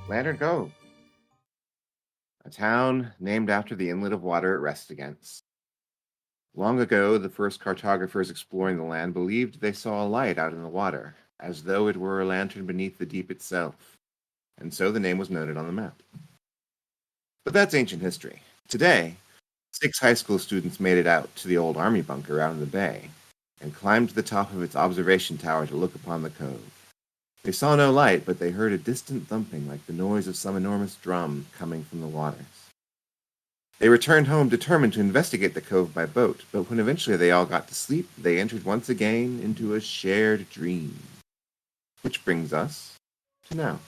Lantern Cove, a town named after the inlet of water it rests against. Long ago, the first cartographers exploring the land believed they saw a light out in the water, as though it were a lantern beneath the deep itself, and so the name was noted on the map. But that's ancient history. Today, 6 high school students made it out to the old army bunker out in the bay and climbed to the top of its observation tower to look upon the cove. They saw no light, but they heard a distant thumping like the noise of some enormous drum coming from the waters. They returned home determined to investigate the cove by boat, but when eventually they all got to sleep, they entered once again into a shared dream. Which brings us to now.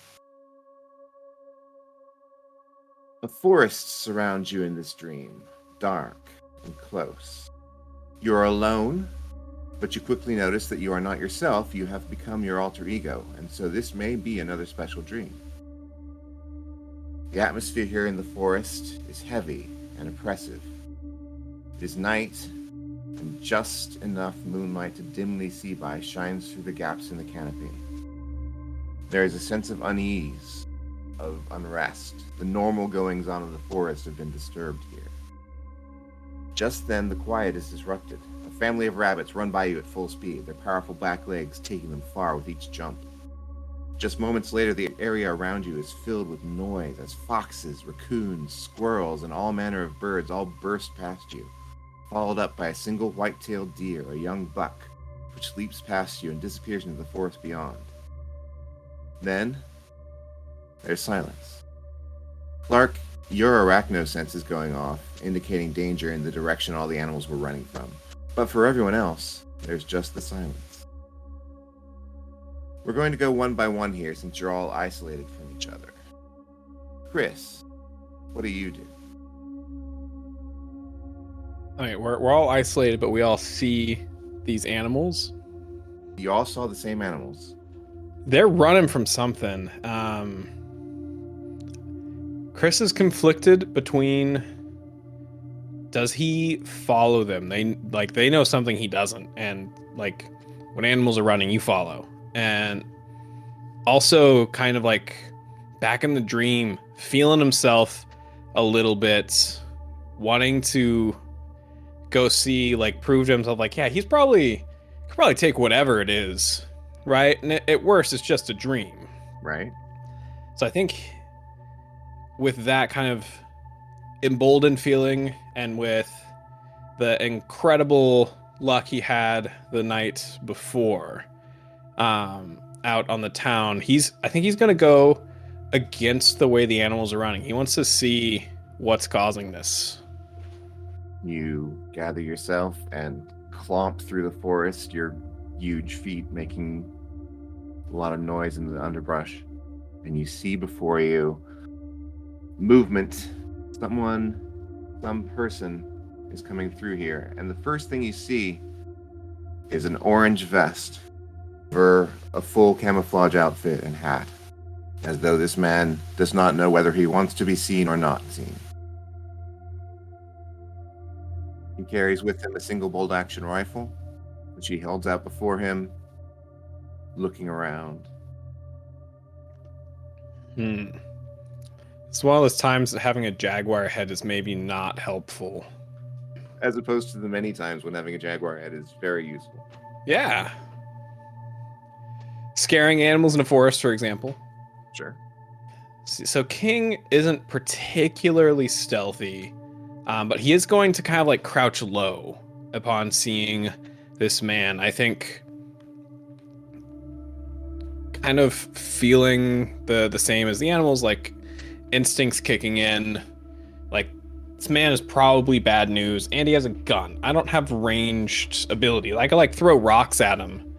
A forest surrounds you in this dream, dark and close. You are alone, but you quickly notice that you are not yourself, you have become your alter ego, and so this may be another special dream. The atmosphere here in the forest is heavy and oppressive. It is night, and just enough moonlight to dimly see by shines through the gaps in the canopy. There is a sense of unease, of unrest. The normal goings-on of the forest have been disturbed here. Just then, the quiet is disrupted. A family of rabbits run by you at full speed, their powerful back legs taking them far with each jump. Just moments later, the area around you is filled with noise as foxes, raccoons, squirrels, and all manner of birds all burst past you, followed up by a single white-tailed deer, a young buck, which leaps past you and disappears into the forest beyond. Then, there's silence. Clark, your arachno sense is going off, indicating danger in the direction all the animals were running from. But for everyone else, there's just the silence. We're going to go one by one here since you're all isolated from each other. Chris, what do you do? All right, we're all isolated, but we all see these animals. You all saw the same animals. They're running from something. Chris is conflicted between, does he follow them? They know something he doesn't, and like when animals are running, you follow. And also kind of like back in the dream, feeling himself a little bit, wanting to go see, like prove to himself, like, yeah, could probably take whatever it is, right? And at worst, it's just a dream. Right. So I think with that kind of emboldened feeling and with the incredible luck he had the night before, out on the town, I think he's going to go against the way the animals are running. He wants to see what's causing this. You gather yourself and clomp through the forest, your huge feet making a lot of noise in the underbrush. And you see before you movement. Some person is coming through here. And the first thing you see is an orange vest over a full camouflage outfit and hat, as though this man does not know whether he wants to be seen or not seen. He carries with him a single bolt-action rifle, which he holds out before him, looking around. It's one of those times that having a jaguar head is maybe not helpful. As opposed to the many times when having a jaguar head is very useful. Yeah. Scaring animals in a forest, for example. Sure. So King isn't particularly stealthy, but he is going to kind of like crouch low upon seeing this man. I think kind of feeling the same as the animals, like instincts kicking in. Like, this man is probably bad news, and he has a gun. I don't have ranged ability. Like, I throw rocks at him,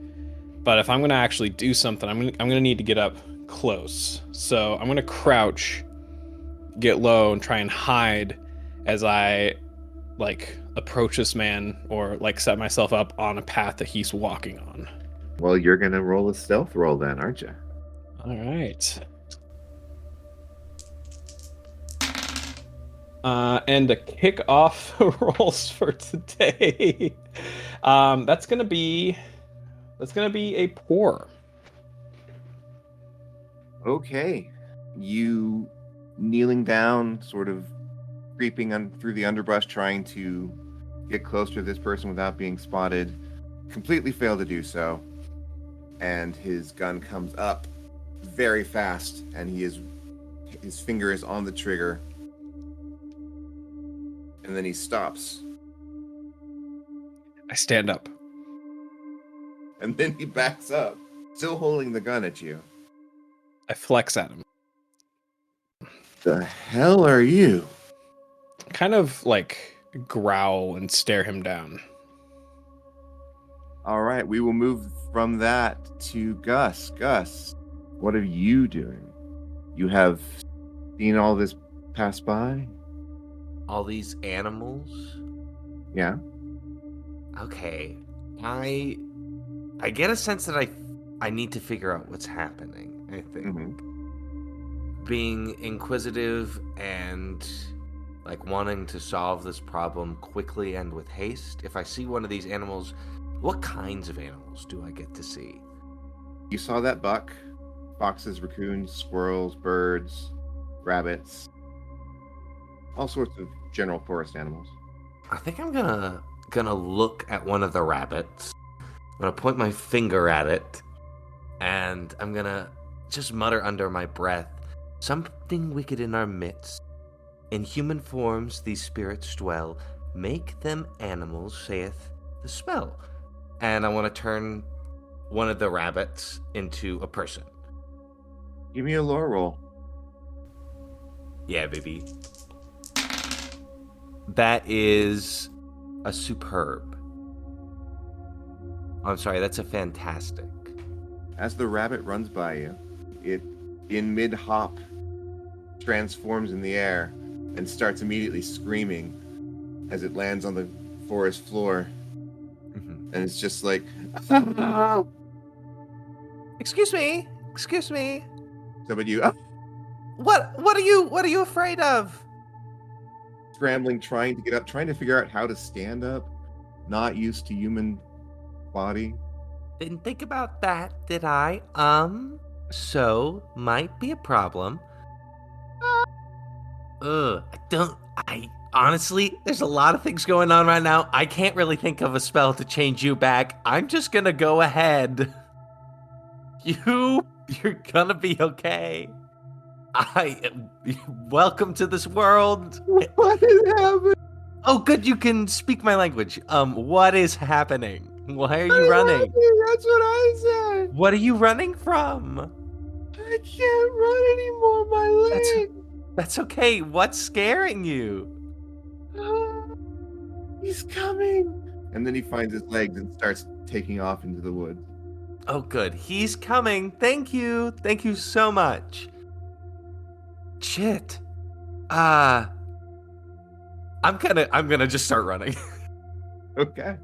but if I'm gonna actually do something, I'm gonna need to get up close. So I'm gonna crouch, get low, and try and hide as I approach this man, or set myself up on a path that he's walking on. Well, you're gonna roll a stealth roll then, aren't you? All right. And to kick off rolls for today, that's gonna be a poor. Okay. you kneeling down, sort of creeping through the underbrush, trying to get closer to this person without being spotted, completely fail to do so. And his gun comes up very fast, and his finger is on the trigger. And then he stops. I stand up. And then he backs up, still holding the gun at you. I flex at him. The hell are you? Kind of like growl and stare him down. All right, we will move from that to Gus. Gus, what are you doing? You have seen all this pass by? All these animals? Yeah. Okay. I get a sense that I need to figure out what's happening, I think. Mm-hmm. Being inquisitive and like wanting to solve this problem quickly and with haste. If I see one of these animals, what kinds of animals do I get to see? You saw that buck, foxes, raccoons, squirrels, birds, rabbits, all sorts of general forest animals. I think I'm gonna look at one of the rabbits. I'm gonna point my finger at it, and I'm gonna just mutter under my breath, "Something wicked in our midst. In human forms these spirits dwell. Make them animals, saith the spell." And I want to turn one of the rabbits into a person. Give me a lore roll. Yeah, baby. That is a superb. I'm sorry, that's a fantastic. As the rabbit runs by you, it, in mid-hop, transforms in the air and starts immediately screaming as it lands on the forest floor. Mm-hmm. And it's just like, Excuse me. somebody you What are you afraid of? scrambling, trying to get up, trying to figure out how to stand up, not used to human body. Didn't think about that, did I? So might be a problem. I honestly, there's a lot of things going on right now. I can't really think of a spell to change you back. I'm just gonna go ahead. You're gonna be okay. Welcome to this world. What is happening? Oh, good, you can speak my language. What is happening? Why are you running? That's what I said. What are you running from? I can't run anymore. My leg. That's okay. What's scaring you? He's coming. And then he finds his legs and starts taking off into the woods. Oh, good. He's coming. Thank you. Thank you so much. Shit. I'm gonna just start running. Okay.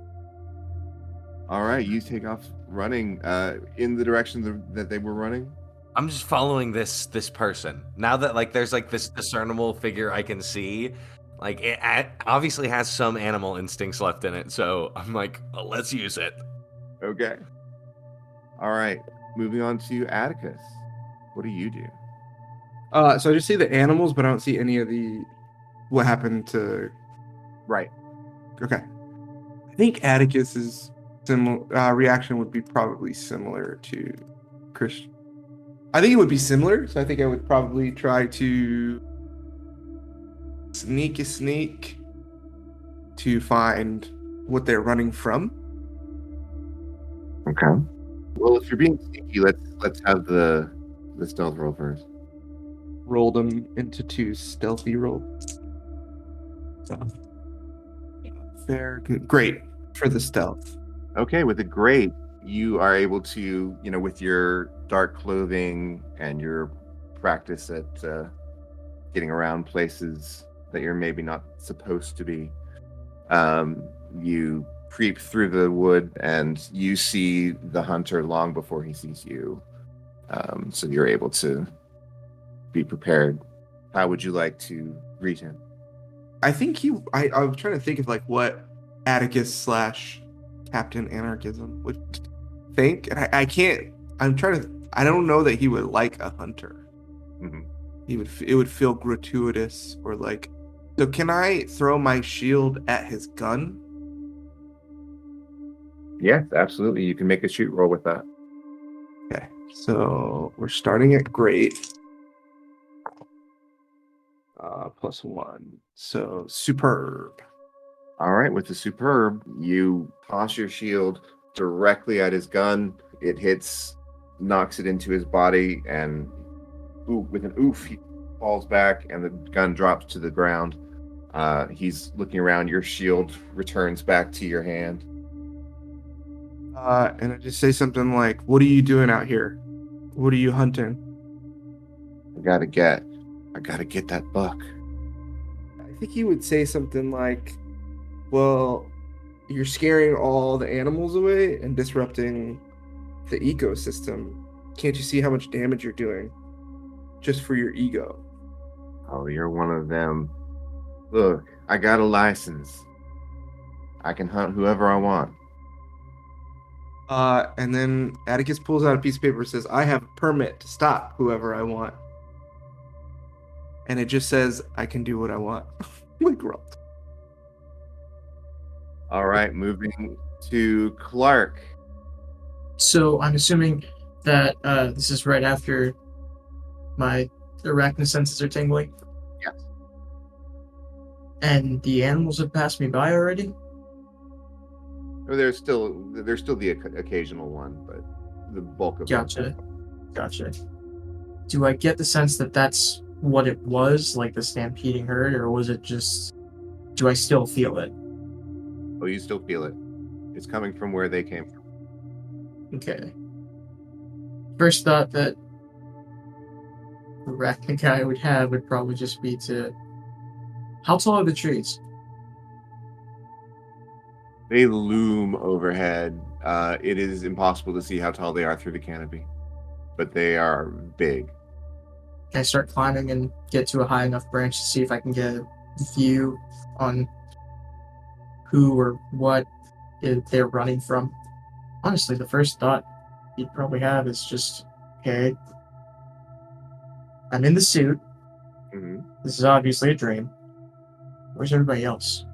All right, you take off running in the direction that they were running. I'm just following this person. Now that like there's like this discernible figure I can see, like it obviously has some animal instincts left in it. So I'm like, oh, let's use it. Okay. All right, moving on to Atticus. What do you do? So I just see the animals, but I don't see any of the what happened to. Right. Okay. I think Atticus's reaction would be probably similar to Christian. I think it would be similar, so I think I would probably try to sneak to find what they're running from. Okay. Well, if you're being sneaky, let's have the stealth roll first. Roll them into 2 stealthy rolls. So, they're good. Great for the stealth. Okay, with a great, you are able to, with your dark clothing and your practice at getting around places that you're maybe not supposed to be, you creep through the wood and you see the hunter long before he sees you. So you're able to be prepared. How would you like to greet him? I think I was trying to think of like what Atticus / Captain Anarchism would think, and I can't. I don't know that he would like a hunter. Mm-hmm. it would feel gratuitous or like. So can I throw my shield at his gun? Yes, absolutely. You can make a shoot roll with that. Okay, so we're starting at great. +1. So superb. All right, with the superb, you toss your shield directly at his gun. It hits, knocks it into his body, and with an oof, he falls back, and the gun drops to the ground. He's looking around. Your shield returns back to your hand. And I just say something like, "What are you doing out here? What are you hunting?" I gotta get that buck. I think he would say something like, "Well, you're scaring all the animals away and disrupting the ecosystem. Can't you see how much damage you're doing just for your ego?" Oh, you're one of them. Look, I got a license. I can hunt whoever I want. And then Atticus pulls out a piece of paper and says, "I have a permit to stop whoever I want." And it just says, "I can do what I want." Like Geralt. All right, moving to Clark. So I'm assuming that this is right after my arachnid senses are tingling, Yes. and the animals have passed me by already. There's still the occasional one, but the bulk of them. Gotcha. Do I get the sense that that's what it was, like the stampeding herd, or was it just? Do I still feel it? Oh, you still feel it. It's coming from where they came from. Okay. First thought that the arachnid guy would have would probably just be to. How tall are the trees? They loom overhead. It is impossible to see how tall they are through the canopy, but they are big. Can I start climbing and get to a high enough branch to see if I can get a view on who or what they're running from? Honestly, the first thought you'd probably have is just, okay, I'm in the suit. Mm-hmm. This is obviously a dream. Where's everybody else?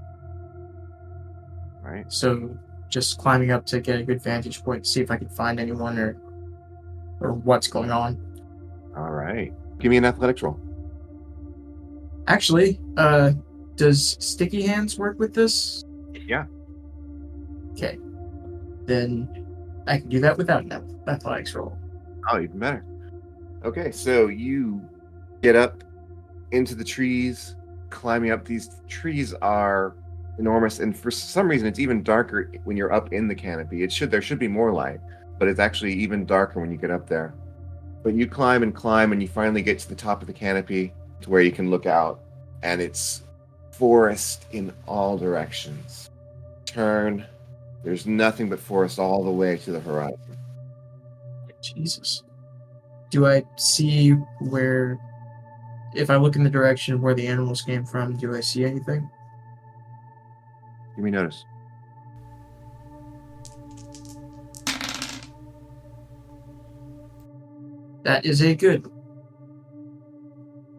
Right. So just climbing up to get a good vantage point to see if I can find anyone or what's going on. All right. Give me an athletics roll. Actually, does sticky hands work with this? Yeah. Okay. Then I can do that without an athletics roll. Oh, even better. Okay, so you get up into the trees, climbing up. These trees are enormous, and for some reason, it's even darker when you're up in the canopy. There should be more light, but it's actually even darker when you get up there. But you climb, and you finally get to the top of the canopy to where you can look out, and it's forest in all directions. Turn. There's nothing but forest all the way to the horizon. Jesus. Do I see where, if I look in the direction of where the animals came from, do I see anything? Give me notice. That is a good.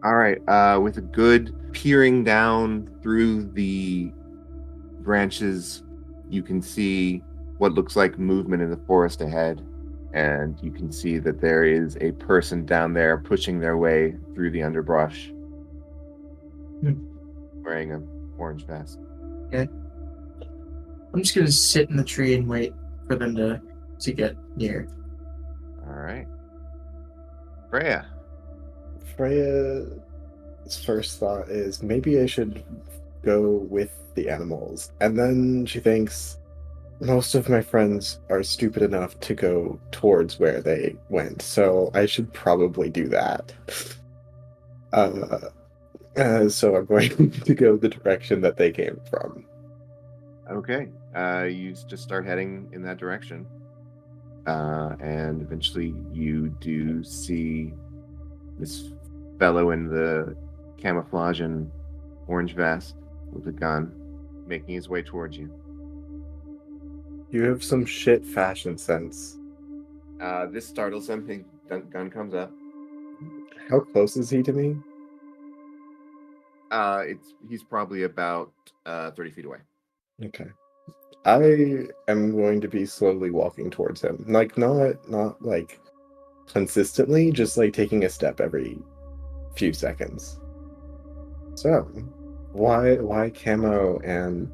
All right. With a good peering down through the branches, you can see what looks like movement in the forest ahead. And you can see that there is a person down there pushing their way through the underbrush, wearing an orange vest. Okay. I'm just gonna sit in the tree and wait for them to get near. All right. Freya. Freya's first thought is maybe I should go with the animals. And then she thinks most of my friends are stupid enough to go towards where they went, so I should probably do that. So I'm going to go the direction that they came from. Okay. You just start heading in that direction. And eventually you do see this fellow in the camouflage and orange vest with a gun making his way towards you. You have some shit fashion sense. This startles him. His gun comes up. How close is he to me? He's probably about 30 feet away. Okay. I am going to be slowly walking towards him. Like not like consistently, just like taking a step every few seconds. So, why camo and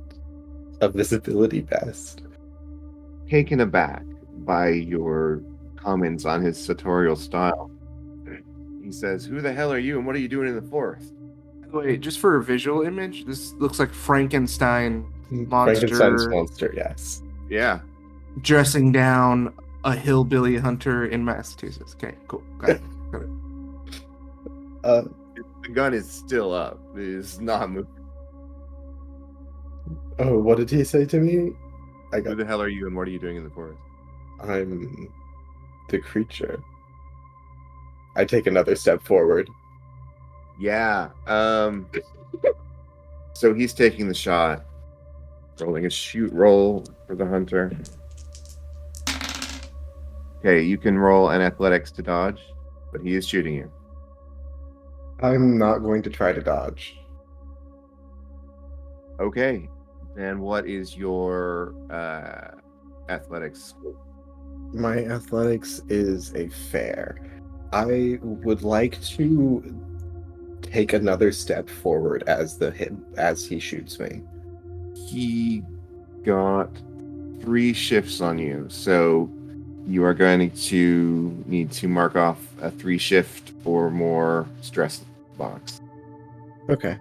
a visibility vest? Taken aback by your comments on his sartorial style, he says, "Who the hell are you, and what are you doing in the forest?" Wait, just for a visual image, this looks like Frankenstein Frankenstein's monster monster, yes. Yeah, dressing down a hillbilly hunter in Massachusetts. Okay, cool. Got it. Got it. Uh, the gun is still up. It is not moving. oh, what did he say to me? Who the hell are you, and what are you doing in the forest? I'm the creature. I take another step forward. Yeah. So he's taking the shot, rolling a shoot roll for the hunter. Okay, you can roll an athletics to dodge, but he is shooting you. I'm not going to try to dodge. Okay, then what is your athletics? My athletics is a fair. I would like to take another step forward as he shoots me. He got 3 shifts on you, so you are going to need to mark off a 3 shift or more stress box. Okay.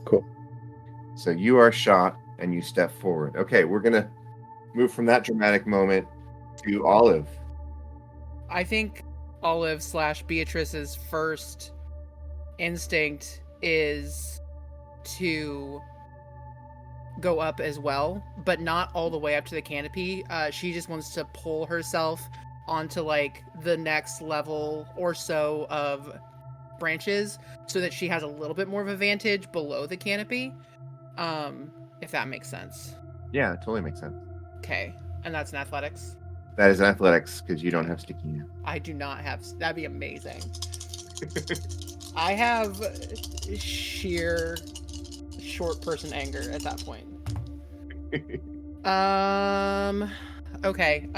Cool. So you are shot and you step forward. Okay, we're gonna move from that dramatic moment to Olive. I think Olive / Beatrice's first instinct is to go up as well, but not all the way up to the canopy. She just wants to pull herself onto like the next level or so of branches so that she has a little bit more of a vantage below the canopy. If that makes sense. Yeah, it totally makes sense. Okay, and that's an athletics. That is athletics because you don't have sticky now. I do not have. That'd be amazing. I have sheer short person anger at that point. Okay.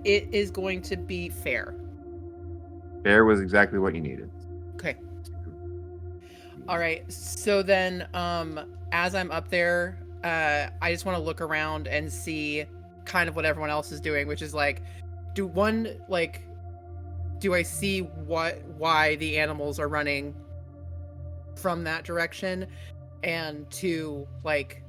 It is going to be fair. Fair was exactly what you needed. Okay. All right. So then, as I'm up there, I just want to look around and see kind of what everyone else is doing, which is like, do I see why the animals are running from that direction, and two, like,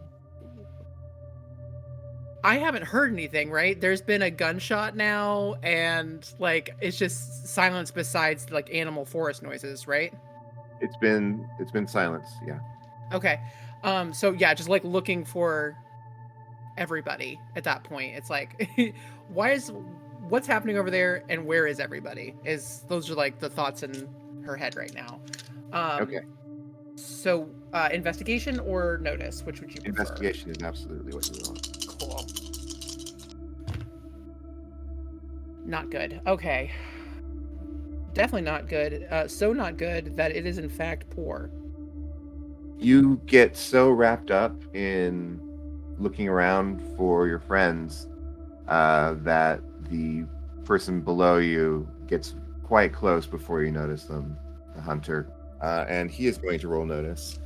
I haven't heard anything, right? There's been a gunshot now, and like it's just silence besides like animal forest noises, right? It's been silence, yeah. Okay. So yeah, just like looking for everybody at that point. It's like what's happening over there and where is everybody? Those are like the thoughts in her head right now. Okay. So investigation or notice, which would you prefer? Investigation is absolutely what you want. Cool. Not good. Okay. Definitely not good. So not good that it is in fact poor. You get so wrapped up in looking around for your friends that the person below you gets quite close before you notice them, the hunter. And he is going to roll notice.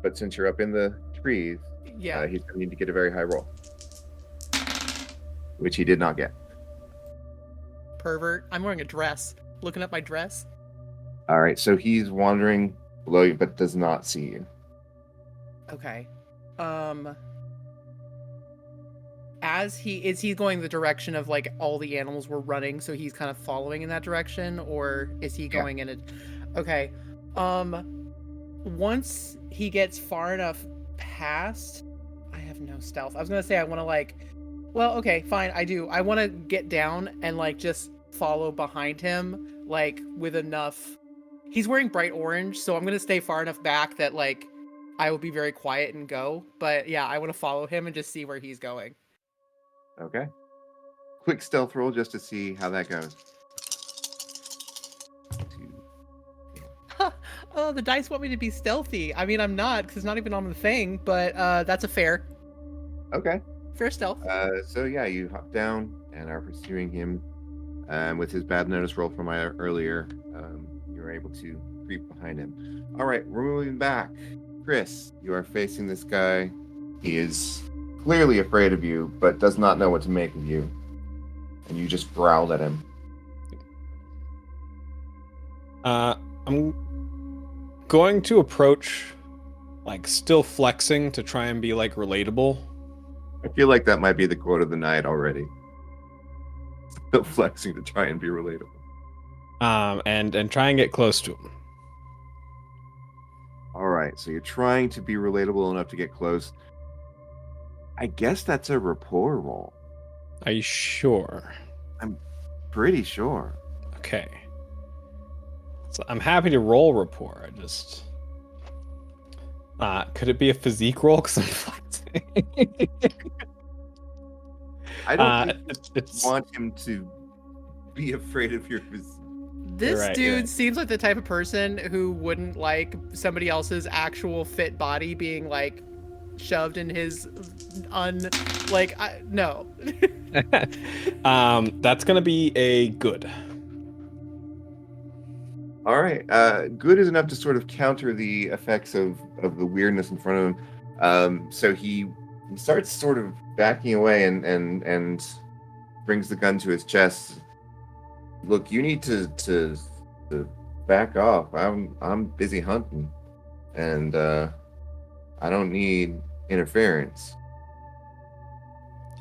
But since you're up in the trees, Yeah. he's going to need to get a very high roll, which he did not get. Pervert. I'm wearing a dress. Looking at my dress. All right, so he's wandering below you, but does not see you. Okay. As he's going the direction of like all the animals were running, so he's kind of following in that direction, or is he going in a? Okay. Once he gets far enough past, I have no stealth. I was gonna say I want to like. Well, okay, fine. I do. I want to get down and like just follow behind him, like with enough. He's wearing bright orange, so I'm gonna stay far enough back that like I will be very quiet and go. But yeah, I want to follow him and just see where he's going. Okay. Quick stealth roll just to see how that goes. 2, Oh, the dice want me to be stealthy. I mean, I'm not, because it's not even on the thing, but that's a fair Okay. stealth. So yeah, you hop down and are pursuing him. With his bad notice roll from earlier, you're able to creep behind him. All right, we're moving back. Chris, you are facing this guy. He is clearly afraid of you, but does not know what to make of you. And you just growled at him. I'm going to approach, like, still flexing to try and be, like, relatable. I feel like that might be the quote of the night already. Still flexing to try and be relatable. And try and get close to him. All right, so you're trying to be relatable enough to get close. I guess that's a rapport roll. Are you sure? Pretty sure. Okay. So I'm happy to roll rapport. I just... could it be a physique roll? Because I'm flexing. I don't think it's you want him to be afraid of your physique. This You're right, dude you're right. seems like the type of person who wouldn't like somebody else's actual fit body being like shoved in his no. That's gonna be a good. All right. Good is enough to sort of counter the effects of the weirdness in front of him. So he starts sort of backing away and brings the gun to his chest. Look, you need to back off. I'm busy hunting, and I don't need interference.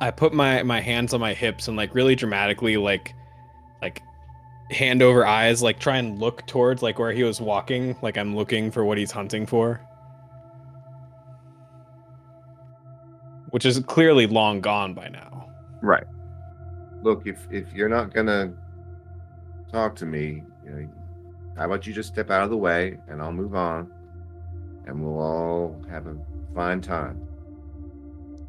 I put my hands on my hips and like really dramatically like hand over eyes, like try and look towards like where he was walking, like I'm looking for what he's hunting for. Which is clearly long gone by now. Right. Look, if you're not gonna talk to me, how about you just step out of the way and I'll move on, and we'll all have a fine time.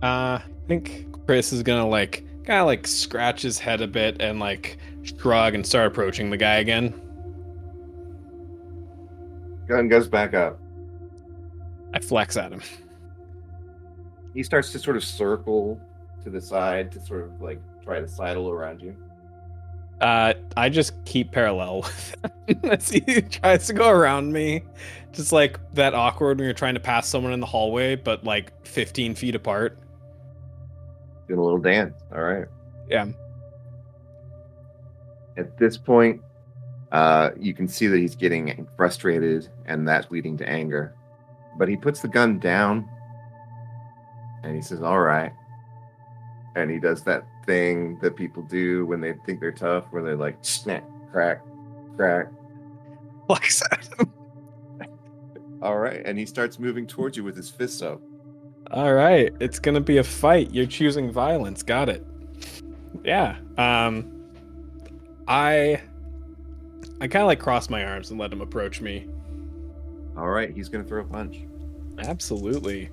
I think Chris is gonna like kind of like scratch his head a bit and like shrug and start approaching the guy again. Gun goes back up. I flex at him. He starts to sort of circle to the side to sort of like try to sidle around you. I just keep parallel with him as he tries to go around me. Just like that awkward when you're trying to pass someone in the hallway, but like 15 feet apart. Doing a little dance. All right. Yeah. At this point, you can see that he's getting frustrated, and that's leading to anger. But he puts the gun down, and he says, "All right." And he does that thing that people do when they think they're tough, where they're like, snap, crack, crack. Flex at him. All right. And he starts moving towards you with his fists up. All right, it's gonna be a fight. You're choosing violence. Got it. Yeah. I kind of like cross my arms and let him approach me. All right. He's going to throw a punch. Absolutely.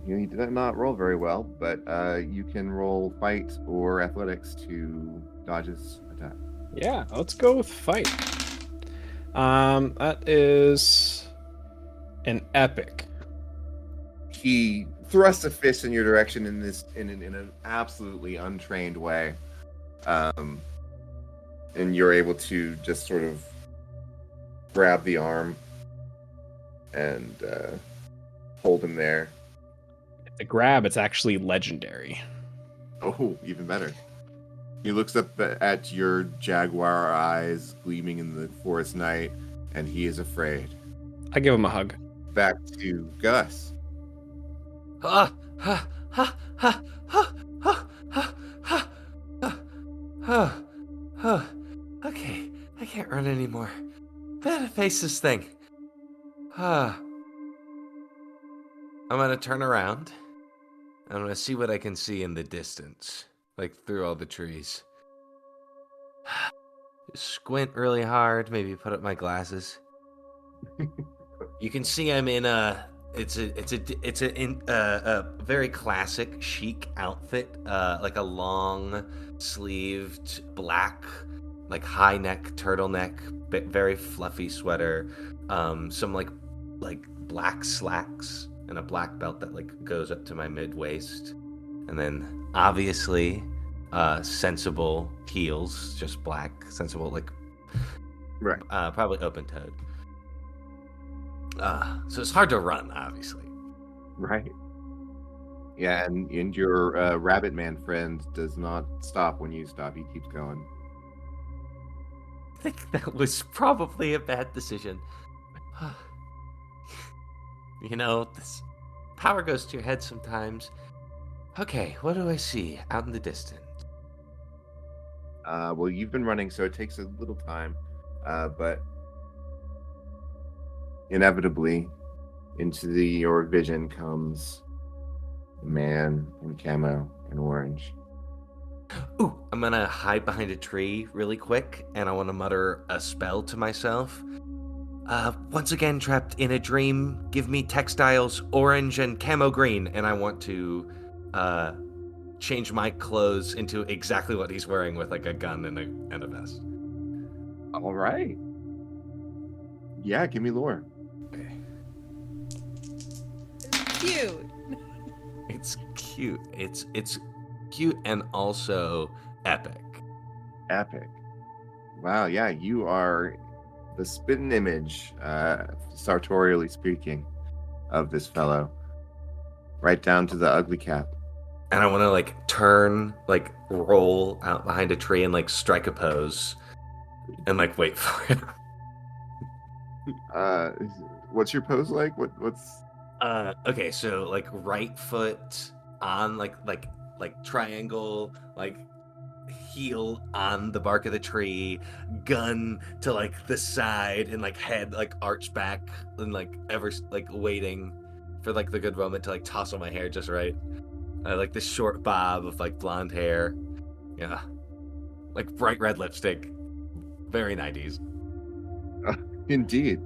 He did not roll very well, but you can roll fight or athletics to dodge his attack. Yeah, let's go with fight. That is an epic. He thrusts a fist in your direction in an absolutely untrained way, and you're able to just sort of grab the arm and hold him there. The grab, it's actually legendary. Oh, even better. He looks up at your jaguar eyes gleaming in the forest night, and he is afraid. I give him a hug. Back to Gus. Okay, I can't run anymore. Better face this thing. I'm gonna turn around. I'm gonna see what I can see in the distance, like through all the trees. Squint really hard, maybe put up my glasses. You can see I'm in a very classic chic outfit, like a long sleeved black like high neck turtleneck, very fluffy sweater, some like black slacks and a black belt that like goes up to my mid waist, and then obviously sensible heels, just black, sensible, like Right. probably open toed. So it's hard to run, obviously. Right. Yeah, and your rabbit man friend does not stop when you stop. He keeps going. I think that was probably a bad decision. You know, this power goes to your head sometimes. Okay, what do I see out in the distance? Well, you've been running, so it takes a little time, but inevitably, into your vision comes a man in camo and orange. Ooh, I'm gonna hide behind a tree really quick, and I want to mutter a spell to myself. Once again, trapped in a dream, give me textiles orange and camo green, and I want to change my clothes into exactly what he's wearing with like a gun and a vest. All right. Yeah, give me lore. Okay. Cute. It's cute. It's cute and also epic. Epic. Wow, yeah, you are the spitting image, sartorially speaking, of this fellow. Right down to the ugly cap. And I want to like turn, like roll out behind a tree and like strike a pose and like wait for it. What's your pose like? What's Okay, so like right foot on like triangle, like heel on the bark of the tree, gun to like the side, and like head like arched back and like ever like waiting for like the good moment to like toss on my hair just right. Like this short bob of like blonde hair. Yeah. Like bright red lipstick. Very 90s. indeed.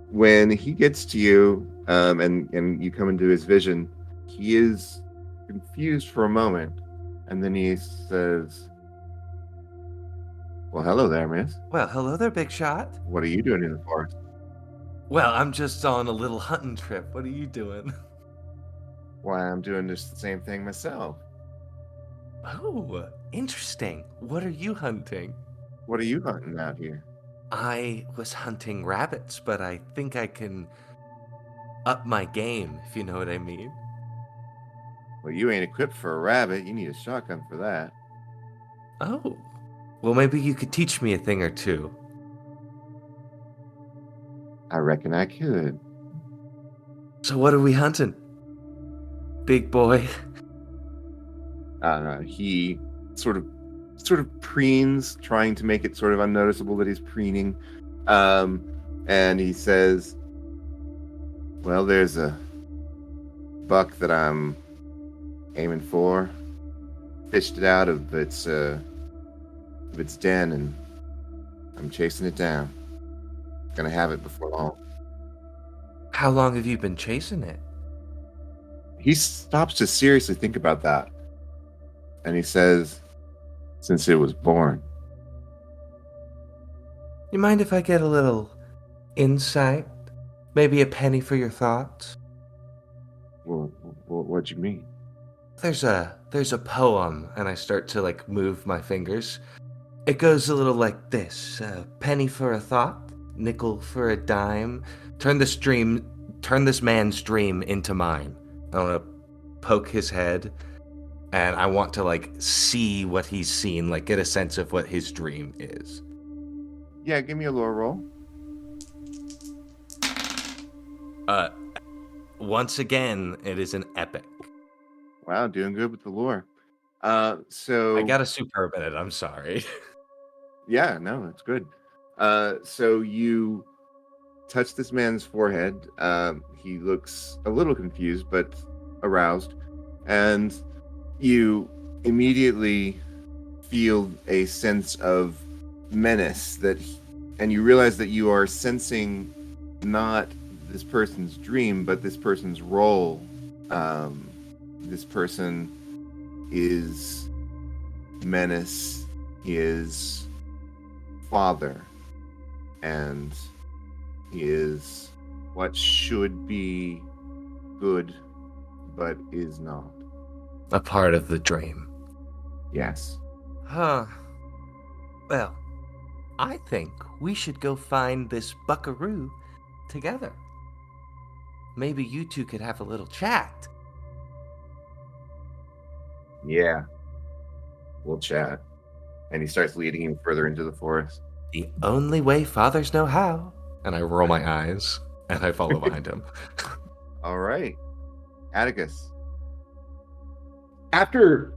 When he gets to you, and you come into his vision, he is confused for a moment, and then he says, "Well, hello there, miss. Well, hello there, big shot. What are you doing in the forest?" Well, I'm just on a little hunting trip. What are you doing? "Why, I'm doing just the same thing myself. Oh, interesting. What are you hunting? What are you hunting out here?" I was hunting rabbits, but I think I can up my game, if you know what I mean. "Well, you ain't equipped for a rabbit. You need a shotgun for that." Oh, well, maybe you could teach me a thing or two. "I reckon I could." So what are we hunting? Big boy. He sort of preens, trying to make it sort of unnoticeable that he's preening, and he says, "Well, there's a buck that I'm aiming for. Fished it out of its den, and I'm chasing it down. Gonna have it before long." How long have you been chasing it? He stops to seriously think about that, and he says, "Since it was born." You mind if I get a little insight? Maybe a penny for your thoughts? Well, what'd you mean? There's a poem, and I start to like move my fingers. It goes a little like this: penny for a thought, nickel for a dime. Turn this man's dream into mine. I want to poke his head, and I want to like see what he's seen, like get a sense of what his dream is. Yeah, give me a lore roll. Once again, it is an epic. Wow, doing good with the lore. So I got a superb in it. I'm sorry. yeah, no, it's good. So you touch this man's forehead. He looks a little confused, but aroused, and you immediately feel a sense of menace and you realize that you are sensing not this person's dream, but this person's role. This person is menace his father, and he is what should be good, but is not. A part of the dream. Yes. Huh. Well, I think we should go find this buckaroo together. Maybe you two could have a little chat. Yeah. We'll chat. And he starts leading him further into the forest. The only way fathers know how. And I roll my eyes and I follow behind him. All right. Atticus. After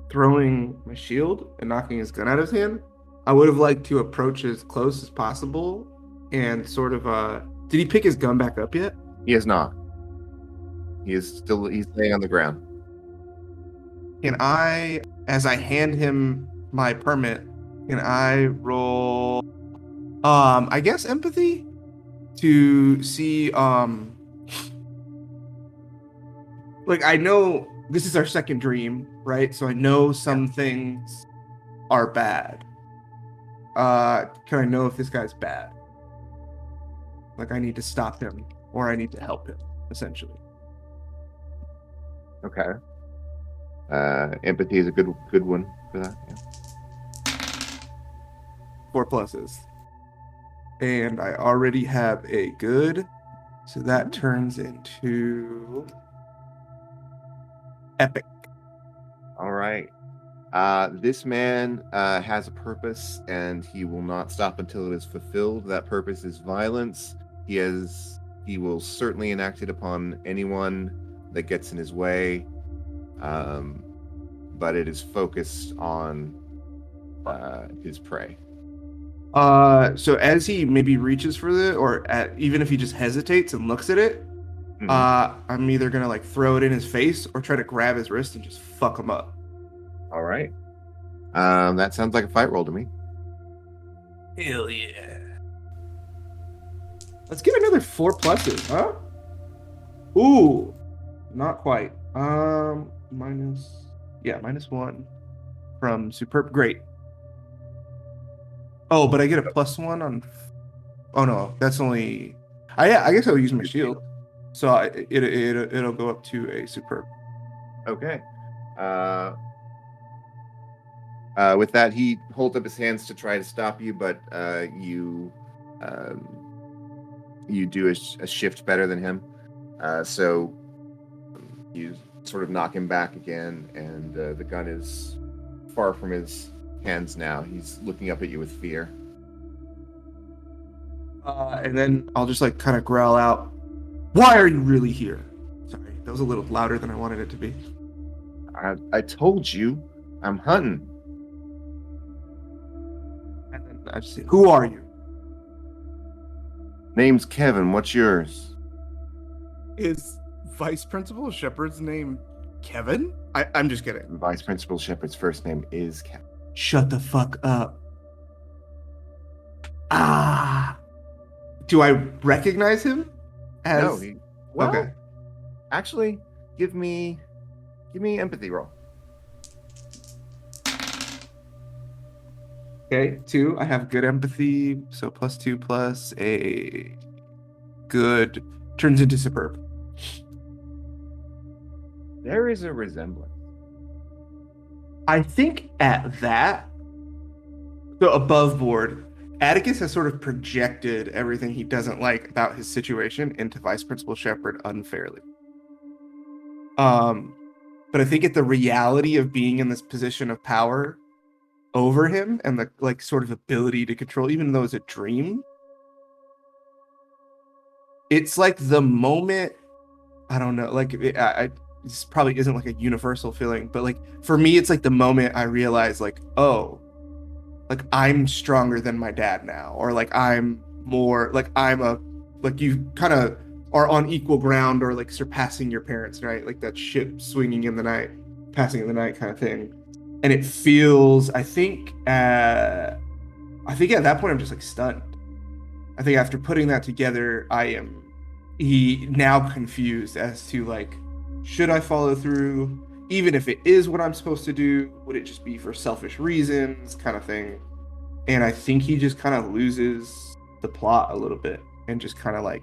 throwing my shield and knocking his gun out of his hand, I would have liked to approach as close as possible and sort of did he pick his gun back up yet? He is not. He's laying on the ground. Can I, as I hand him my permit, can I roll I guess empathy to see like I know this is our second dream, right? So I know some things are bad. Can I know if this guy's bad? Like I need to stop him or I need to help him, essentially. Okay. Empathy is a good one for that. Yeah. 4 pluses. And I already have a good, so that turns into epic. All right. This man has a purpose, and he will not stop until it is fulfilled. That purpose is violence. He will certainly enact it upon anyone that gets in his way. But it is focused on his prey. So as he maybe reaches for it, or even if he just hesitates and looks at it, I'm either gonna like throw it in his face or try to grab his wrist and just fuck him up. All right. That sounds like a fight roll to me. Hell yeah. Let's get another 4 pluses, huh? Ooh, not quite. -1 from superb. Great. Oh, but I get a +1 on. Oh no, that's only. I guess I'll use my shield, so it'll go up to a superb. Okay. With that, he holds up his hands to try to stop you, but you do a shift better than him. So you sort of knock him back again, and the gun is far from his hands now. He's looking up at you with fear. And then I'll just like kind of growl out, "Why are you really here?" Sorry, that was a little louder than I wanted it to be. I told you, I'm hunting. And then I just say, "Who are you?" Name's Kevin. What's yours? Is Vice Principal Shepard's name Kevin? I'm just kidding. Vice Principal Shepard's first name is Kevin. Shut the fuck up. Do I recognize him? No, okay. Actually, give me empathy roll. Okay, 2. I have good empathy, so +2 plus a good turns into superb. There is a resemblance. I think at that, so above board, Atticus has sort of projected everything he doesn't like about his situation into Vice Principal Shepard unfairly. But I think at the reality of being in this position of power over him and the like sort of ability to control, even though it's a dream, it's like the moment, I don't know, like this probably isn't like a universal feeling, but like for me, it's like the moment I realize like, oh, like I'm stronger than my dad now, or like I'm more like like you kind of are on equal ground or like surpassing your parents, right? Like that ship swinging in the night, passing in the night kind of thing. And it feels, I think at that point I'm just like stunned. I think after putting that together, I am now confused as to like, should I follow through? even if it is what I'm supposed to do, would it just be for selfish reasons, kind of thing. And I think he just kind of loses the plot a little bit and just kind of like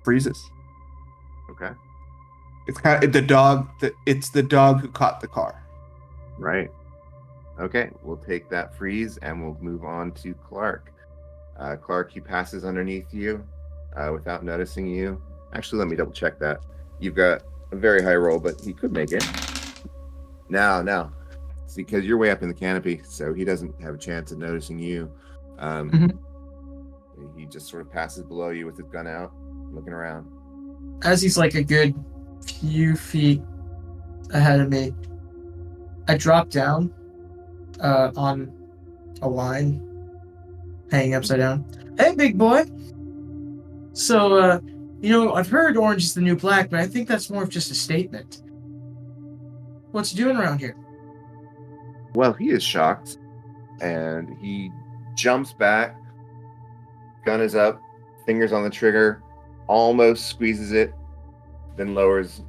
freezes. Okay. It's kind of the dog. It's the dog who caught the car. Right. Okay, we'll take that freeze and we'll move on to Clark. Clark, he passes underneath you without noticing you. Actually, let me double check that. You've got a very high roll, but he could make it. No. It's because you're way up in the canopy, so he doesn't have a chance of noticing you. He just sort of passes below you with his gun out, looking around. As he's like a good few feet ahead of me, I drop down on a line, hanging upside down. Hey, big boy. So, I've heard orange is the new black, but I think that's more of just a statement. What's he doing around here? Well, he is shocked, and he jumps back. Gun is up, fingers on the trigger, almost squeezes it, then lowers.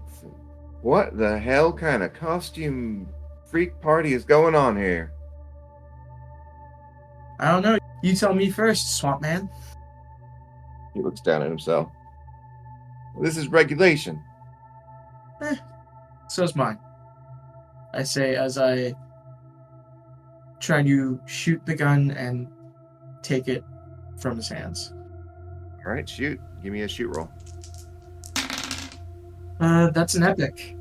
What the hell kind of costume freak party is going on here? I don't know. You tell me first, Swamp Man. He looks down at himself. Well, this is regulation. So's mine. I say as I try to shoot the gun and take it from his hands. All right, shoot. Give me a shoot roll. That's an epic.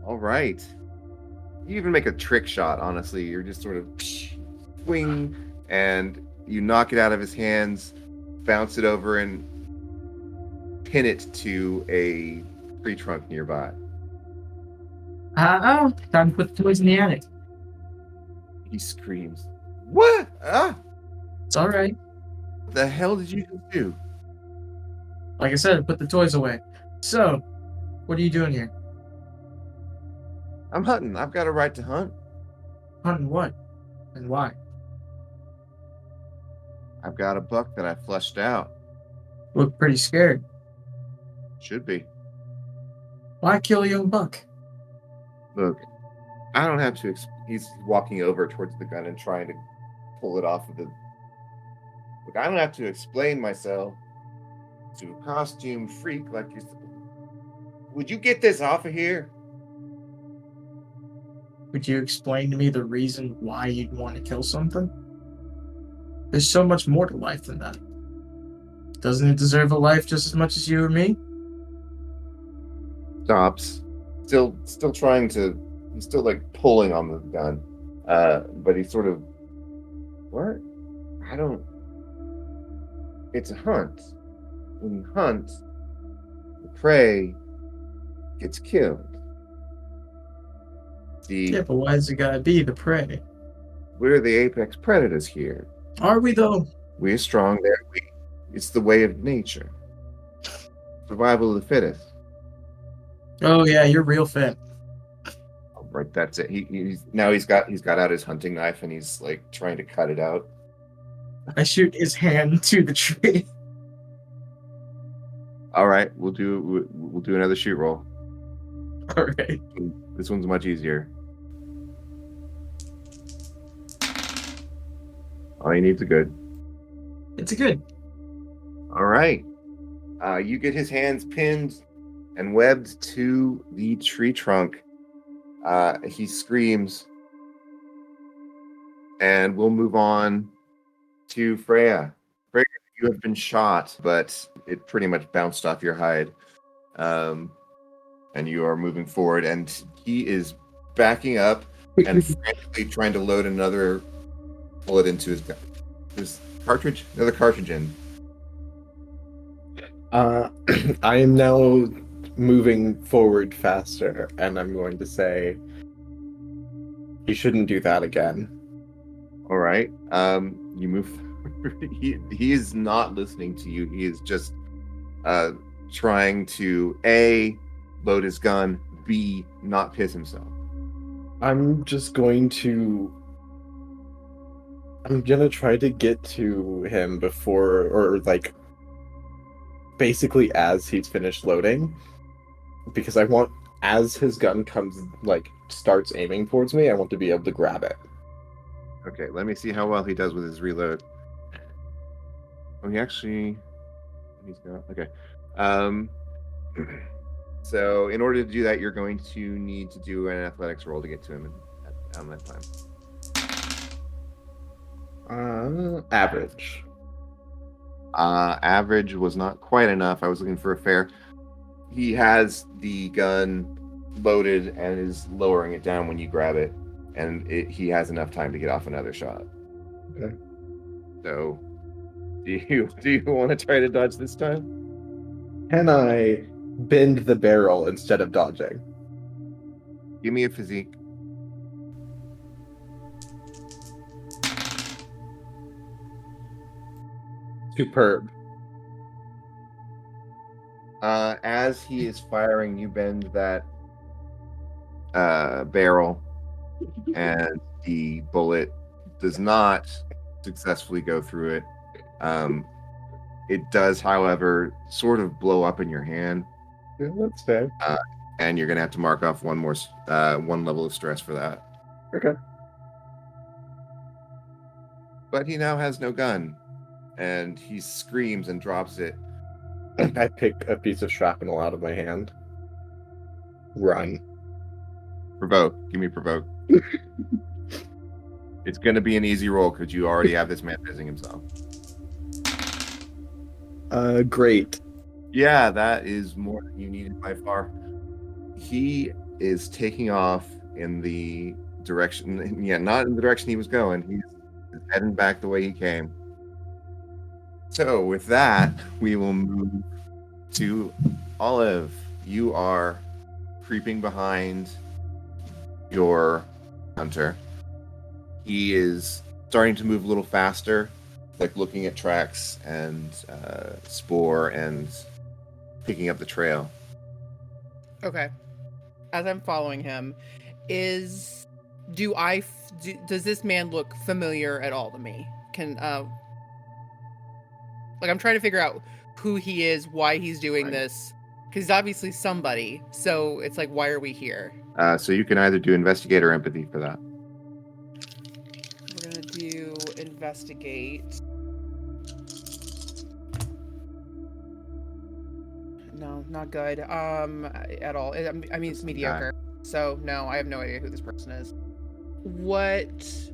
All right. You even make a trick shot, honestly. You're just sort of swing, and you knock it out of his hands, bounce it over, and pin it to a tree trunk nearby. Time to put the toys in the attic. He screams, "What? It's alright. What the hell did you just do?" Like I said, put the toys away. So, what are you doing here? I'm hunting. I've got a right to hunt. Hunting what? And why? I've got a buck that I flushed out. Look pretty scared. Should be. Why kill a young buck? Look, I don't have to. He's walking over towards the gun and trying to pull it off of the. Look, I don't have to explain myself to a costume freak like you. Would you get this off of here? Would you explain to me the reason why you'd want to kill something? There's so much more to life than that. Doesn't it deserve a life just as much as you or me? Stops. Still trying to. He's still like pulling on the gun, but he's sort of. What? I don't. It's a hunt. When you hunt, the prey gets killed. Yeah, but why does it gotta be the prey? We're the apex predators here. Are we though? We're strong, they're weak. It's the way of nature. Survival of the fittest. Oh yeah, you're real fit. Right, that's it. He's got out his hunting knife and he's like trying to cut it out. I shoot his hand to the tree. All right, we'll do another shoot roll. All right. This one's much easier. All you need's a good. It's a good. All right. You get his hands pinned and webbed to the tree trunk. He screams. And we'll move on to Freya. Freya, you have been shot, but it pretty much bounced off your hide. And you are moving forward, and he is backing up and frantically trying to load another bullet into his gun. Another cartridge in. I am now moving forward faster, and I'm going to say, you shouldn't do that again. All right. You move. He is not listening to you. He is just trying to A, load his gun, B, not piss himself. I'm gonna try to get to him before, or like, basically as he's finished loading, because I want as his gun starts aiming towards me, I want to be able to grab it. Okay, let me see how well he does with his reload. Oh, he's got okay. So in order to do that, you're going to need to do an athletics roll to get to him on that time. Average. Average was not quite enough. I was looking for a fair. He has the gun loaded and is lowering it down when you grab it, and he has enough time to get off another shot. Okay. So, do you want to try to dodge this time? Can I bend the barrel instead of dodging? Give me a physique. Superb. As he is firing, you bend that barrel, and the bullet does not successfully go through it. It does, however, sort of blow up in your hand, Yeah, that's fair. and you're gonna have to mark off one level of stress for that. Okay. But he now has no gun, and he screams and drops it. I pick a piece of shrapnel out of my hand. Run. Provoke. Give me provoke. It's gonna be an easy roll because you already have this man pissing himself. Great. Yeah, that is more than you needed by far. He is taking off in the direction, not in the direction he was going. He's heading back the way he came. So with that, we will move to Olive. You are creeping behind your hunter. He is starting to move a little faster, like looking at tracks and spoor and picking up the trail. Okay. As I'm following him, does this man look familiar at all to me? I'm trying to figure out who he is, why he's doing this, because he's obviously somebody. So it's like, why are we here? So you can either do investigate or empathy for that. We're gonna do investigate. No, not good. At all. I mean, it's mediocre. So no, I have no idea who this person is. What's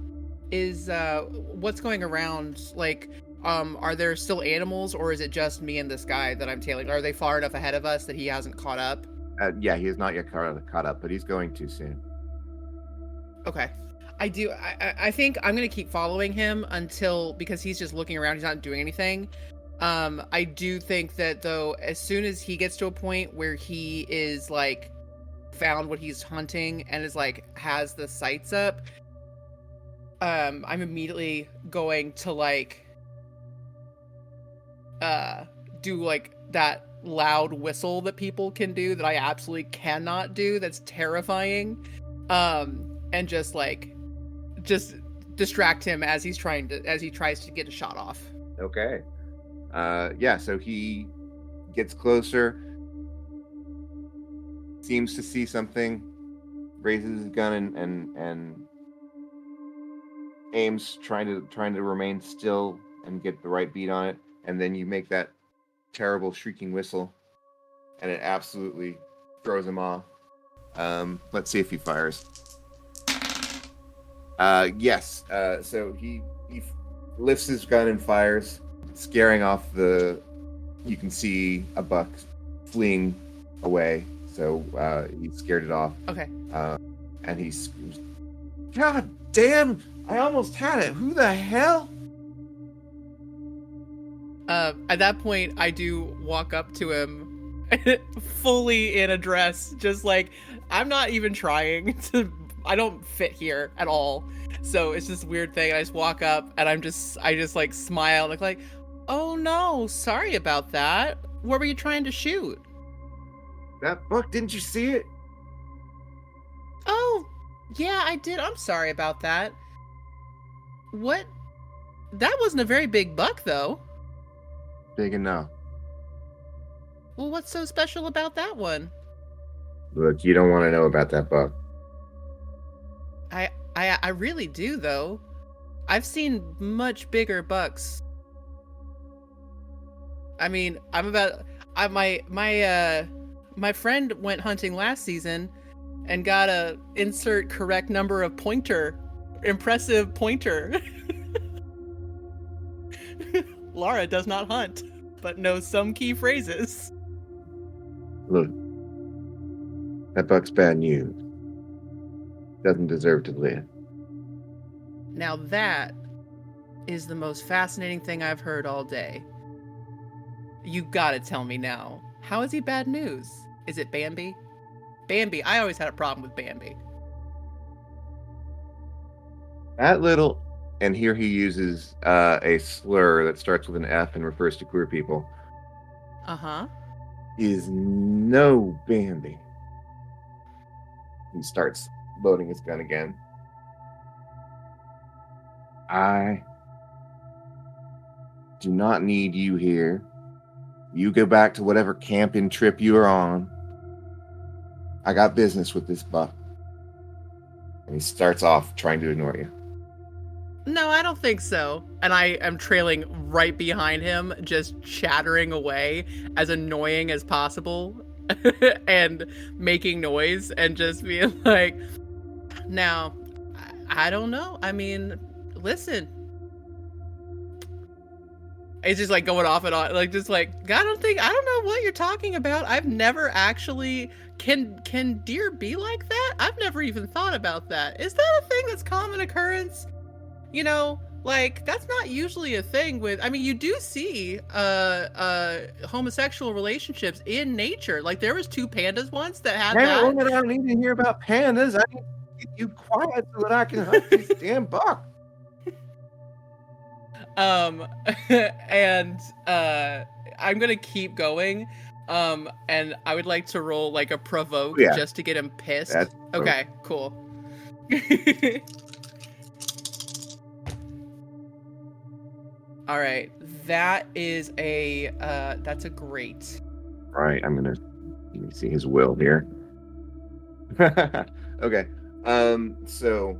going around? Like, are there still animals, or is it just me and this guy that I'm tailing? Are they far enough ahead of us that he hasn't caught up? Yeah, he is not yet caught up, but he's going to soon. Okay. I think I'm going to keep following him because he's just looking around. He's not doing anything. I do think that, though, as soon as he gets to a point where he is, like, found what he's hunting and is, like, has the sights up, I'm immediately going to, like, do, like, that loud whistle that people can do that I absolutely cannot do. That's terrifying. And just distract him as he tries to get a shot off. Okay. So he gets closer, seems to see something, raises his gun and aims, trying to remain still and get the right beat on it, and then you make that terrible shrieking whistle, and it absolutely throws him off. Let's see if he fires. Yes. So he lifts his gun and fires, scaring off you can see a buck fleeing away. So he scared it off. Okay. And he screams, "God damn! I almost had it. Who the hell?" At that point, I do walk up to him, fully in a dress, just like, I'm not even trying to. I don't fit here at all. So it's this weird thing. I just walk up and I just like smile, like, oh no, sorry about that. What were you trying to shoot? That buck, didn't you see it? Oh, yeah, I did. I'm sorry about that. What? That wasn't a very big buck, though. Big enough. Well, what's so special about that one? Look, you don't want to know about that buck. I really do though. I've seen much bigger bucks. I mean, my friend went hunting last season and got a insert correct number of impressive pointer. Laura does not hunt, but knows some key phrases. Look, that buck's bad news. Doesn't deserve to live. Now that is the most fascinating thing I've heard all day. You gotta tell me now. How is he bad news? Is it Bambi? Bambi, I always had a problem with Bambi. That little, and here he uses a slur that starts with an F and refers to queer people, Uh-huh. is no Bambi. He starts loading his gun again. I do not need you here. You go back to whatever camping trip you are on. I got business with this buck. And he starts off trying to ignore you. No, I don't think so. And I am trailing right behind him, just chattering away, as annoying as possible, and making noise, and just being like, now, I don't know. I mean, listen. It's just like going off and on, like just like I don't know what you're talking about. I've never actually can deer be like that? I've never even thought about that. Is that a thing that's common occurrence? You know, like that's not usually a thing with. I mean, you do see homosexual relationships in nature. Like there was 2 pandas once that had that. I don't need to hear about pandas. I need to get you quiet so that I can hunt this damn buck. And I'm gonna keep going. And I would like to roll like a provoke just to get him pissed. That's okay, cool. All right, that is that's a great. Right, let me see his will here. Okay, so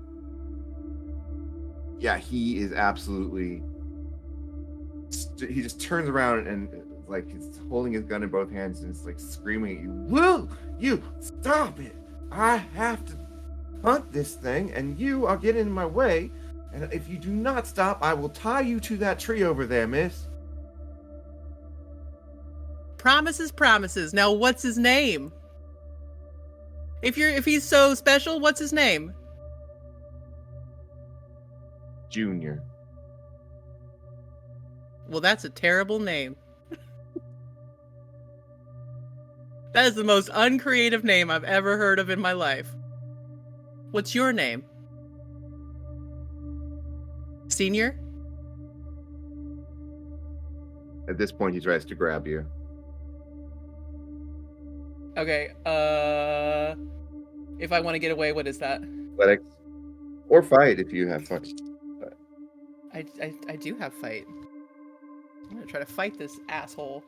yeah, he is absolutely. He just turns around and like he's holding his gun in both hands and it's like screaming at you. Will you stop it? I have to hunt this thing, and you are getting in my way. And if you do not stop, I will tie you to that tree over there, miss. Promises, promises. Now, what's his name? If he's so special, what's his name? Junior. Well, that's a terrible name. That is the most uncreative name I've ever heard of in my life. What's your name? Senior? At this point, he tries to grab you. Okay, if I want to get away, what is that? Athletics. Or fight if you have fight. I do have fight. I'm gonna try to fight this asshole.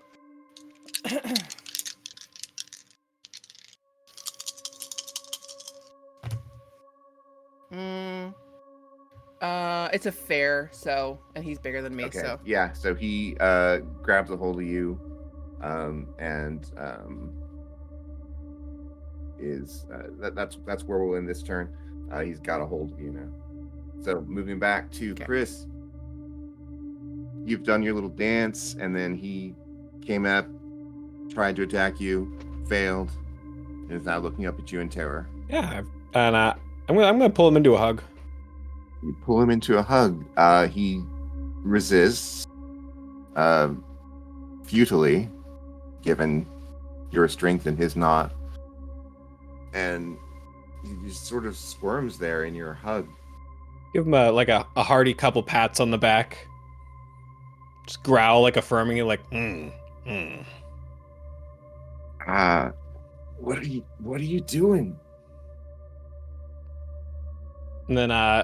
It's a fair, so, and he's bigger than me, Okay. so. Yeah, so he grabs a hold of you, and is that's where we'll end this turn. He's got a hold of you now. So moving back to Chris, you've done your little dance, and then he came up, tried to attack you, failed, and is now looking up at you in terror. Yeah, and I'm gonna pull him into a hug. You pull him into a hug. He resists, futilely, given your strength and his not, and he just sort of squirms there in your hug. Give him a hearty couple pats on the back. Just growl like affirming it, like What are you doing? And then I'm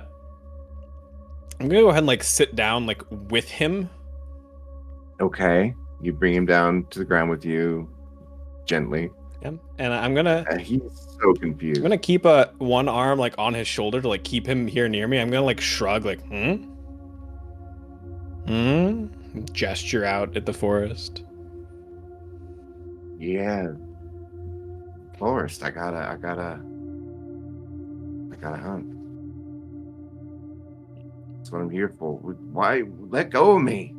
gonna go ahead and like sit down like with him. Okay. You bring him down to the ground with you gently. Yep. And I'm gonna He's so confused. keep one arm like on his shoulder to like keep him here near me. I'm gonna like shrug like gesture out at the forest. Yeah, forest. I gotta hunt. That's what I'm here for. Why let go of me?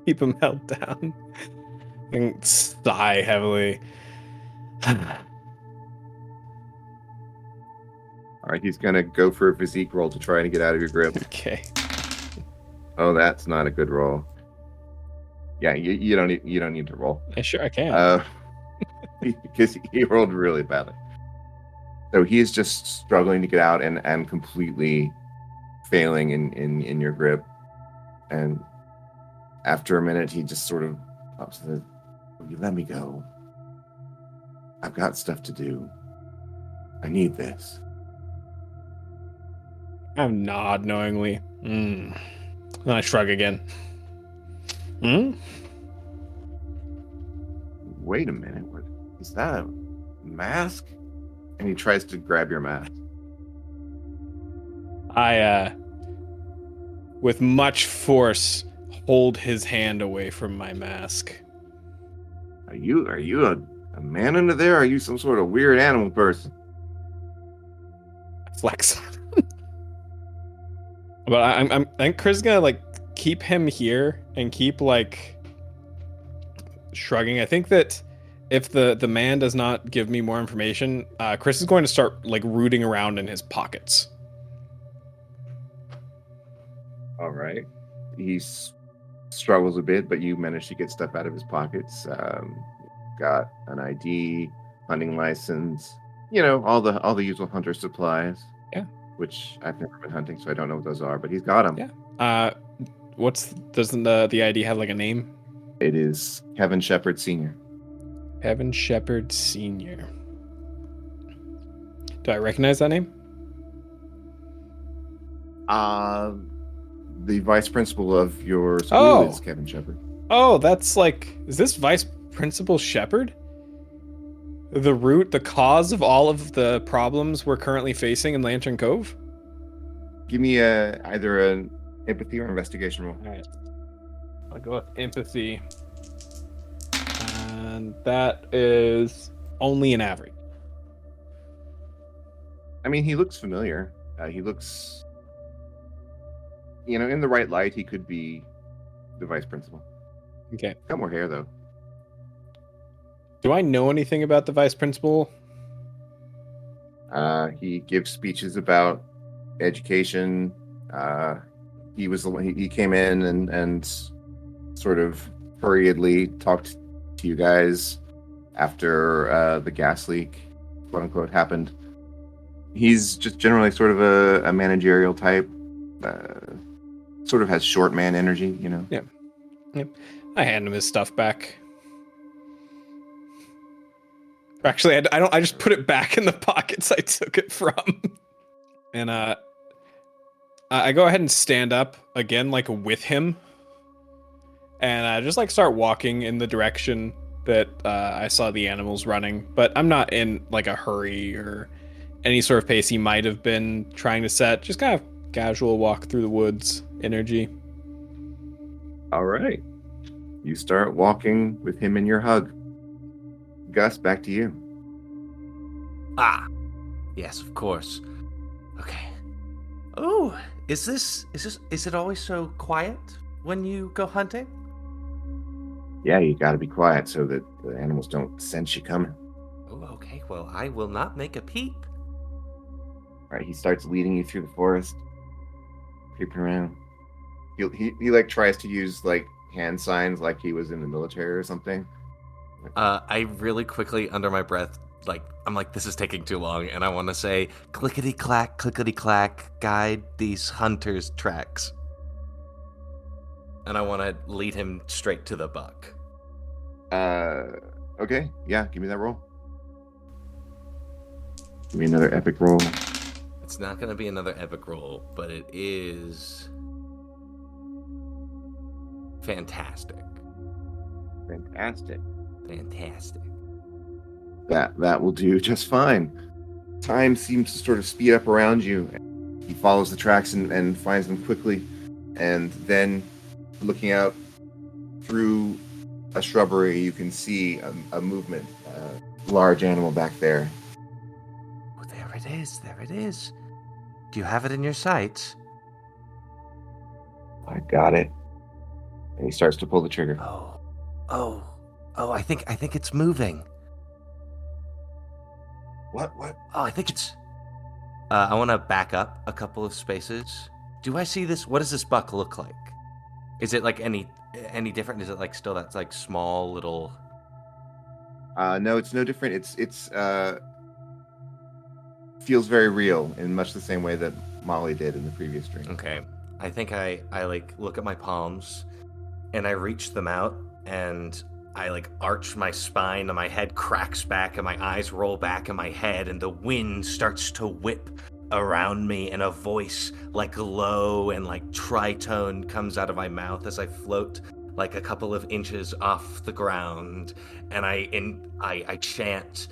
Keep him held down. And sigh heavily. All right, he's gonna go for a physique roll to try and get out of your grip. Okay. Oh, that's not a good roll. Yeah, you don't need to roll. Sure I can. Because he rolled really badly. So he is just struggling to get out and completely failing in your grip. And after a minute, he just sort of says, "Will you let me go? I've got stuff to do. I need this." I nod knowingly. Then I shrug again. Wait a minute. What is that? A mask? And he tries to grab your mask. I, with much force, hold his hand away from my mask. Are you a man under there? Or are you some sort of weird animal person? Flex. But I think Chris is gonna like keep him here and keep like shrugging. I think that if the man does not give me more information, Chris is going to start like rooting around in his pockets. All right. He struggles a bit, but you manage to get stuff out of his pockets. Got an ID, hunting license, all the usual hunter supplies. Yeah. Which I've never been hunting, so I don't know what those are, but he's got them. Yeah. Doesn't the ID have like a name? It is Kevin Shepard Sr. Kevin Shepard Sr. Do I recognize that name? The vice principal of your school is Kevin Shepard. Oh, is this Vice Principal Shepard? The cause of all of the problems we're currently facing in Lantern Cove? Give me either an empathy or investigation roll. All right. I'll go with empathy. And that is only an average. I mean, he looks familiar. He looks, in the right light, he could be the vice principal. Okay. Got more hair, though. Do I know anything about the vice principal? He gives speeches about education. He came in and sort of hurriedly talked to you guys after the gas leak, quote unquote, happened. He's just generally sort of a managerial type. Sort of has short man energy, Yep. I hand him his stuff back. Actually, I don't. I just put it back in the pockets I took it from. And I go ahead and stand up again, like with him, and I just like start walking in the direction that I saw the animals running. But I'm not in like a hurry or any sort of pace he might have been trying to set. Just kind of casual walk through the woods energy. All right. You start walking with him in your hug. Gus, back to you. Yes, of course. Okay. Oh, is it always so quiet when you go hunting? Yeah, you gotta be quiet so that the animals don't sense you coming. Oh, okay. Well, I will not make a peep. All right, he starts leading you through the forest, creeping around. He like tries to use like hand signs like he was in the military or something. I really quickly, under my breath, I'm like, this is taking too long, and I want to say, clickety clack, guide these hunters' tracks. And I want to lead him straight to the buck. Okay, yeah, give me that roll. Give me another epic roll. It's not going to be another epic roll, but it is fantastic. Fantastic. That will do just fine. Time seems to sort of speed up around you. He follows the tracks and finds them quickly, and then looking out through a shrubbery, you can see a movement, a large animal back there. Oh, there it is. There it is. Do you have it in your sights? I got it. And he starts to pull the trigger. Oh, I think it's moving. What? Oh, I think it's... I want to back up a couple of spaces. Do I see this? What does this buck look like? Is it like any different? Is it like still that like small little... No, it's no different. It's feels very real in much the same way that Molly did in the previous dream. Okay. I think I like look at my palms and I reach them out and I like arch my spine and my head cracks back and my eyes roll back in my head and the wind starts to whip around me and a voice like low and like tritone comes out of my mouth as I float like a couple of inches off the ground and I chant,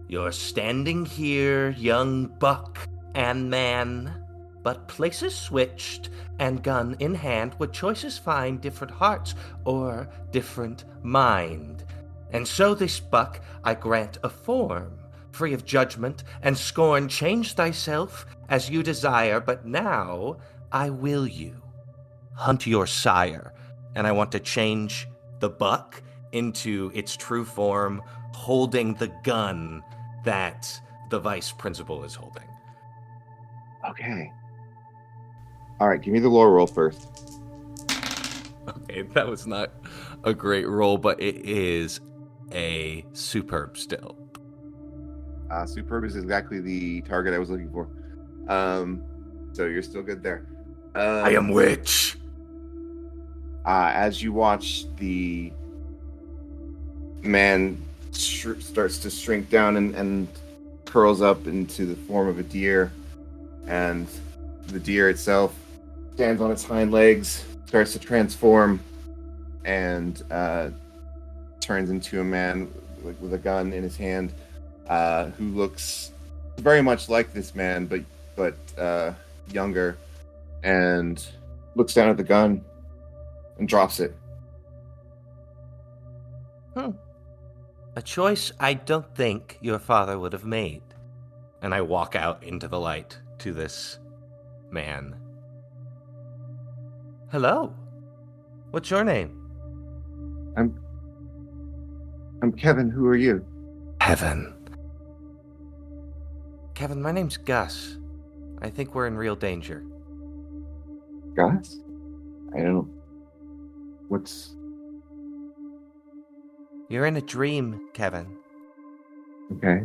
"You're standing here, young buck and man, but places switched, and gun in hand, would choices find different hearts or different mind. And so this buck I grant a form, free of judgment and scorn. Change thyself as you desire, but now I will you. Hunt your sire." And I want to change the buck into its true form, holding the gun that the vice principal is holding. Okay. All right, give me the lore roll first. Okay, that was not a great roll, but it is a superb still. Superb is exactly the target I was looking for. So you're still good there. I am witch. As you watch the man starts to shrink down and curls up into the form of a deer, and the deer itself stands on its hind legs, starts to transform, and turns into a man with a gun in his hand, who looks very much like this man, but younger, and looks down at the gun and drops it. A choice I don't think your father would have made. And I walk out into the light to this man. Hello. What's your name? I'm Kevin. Who are you? Kevin. Kevin, my name's Gus. I think we're in real danger. Gus? I don't. What's... You're in a dream, Kevin. Okay.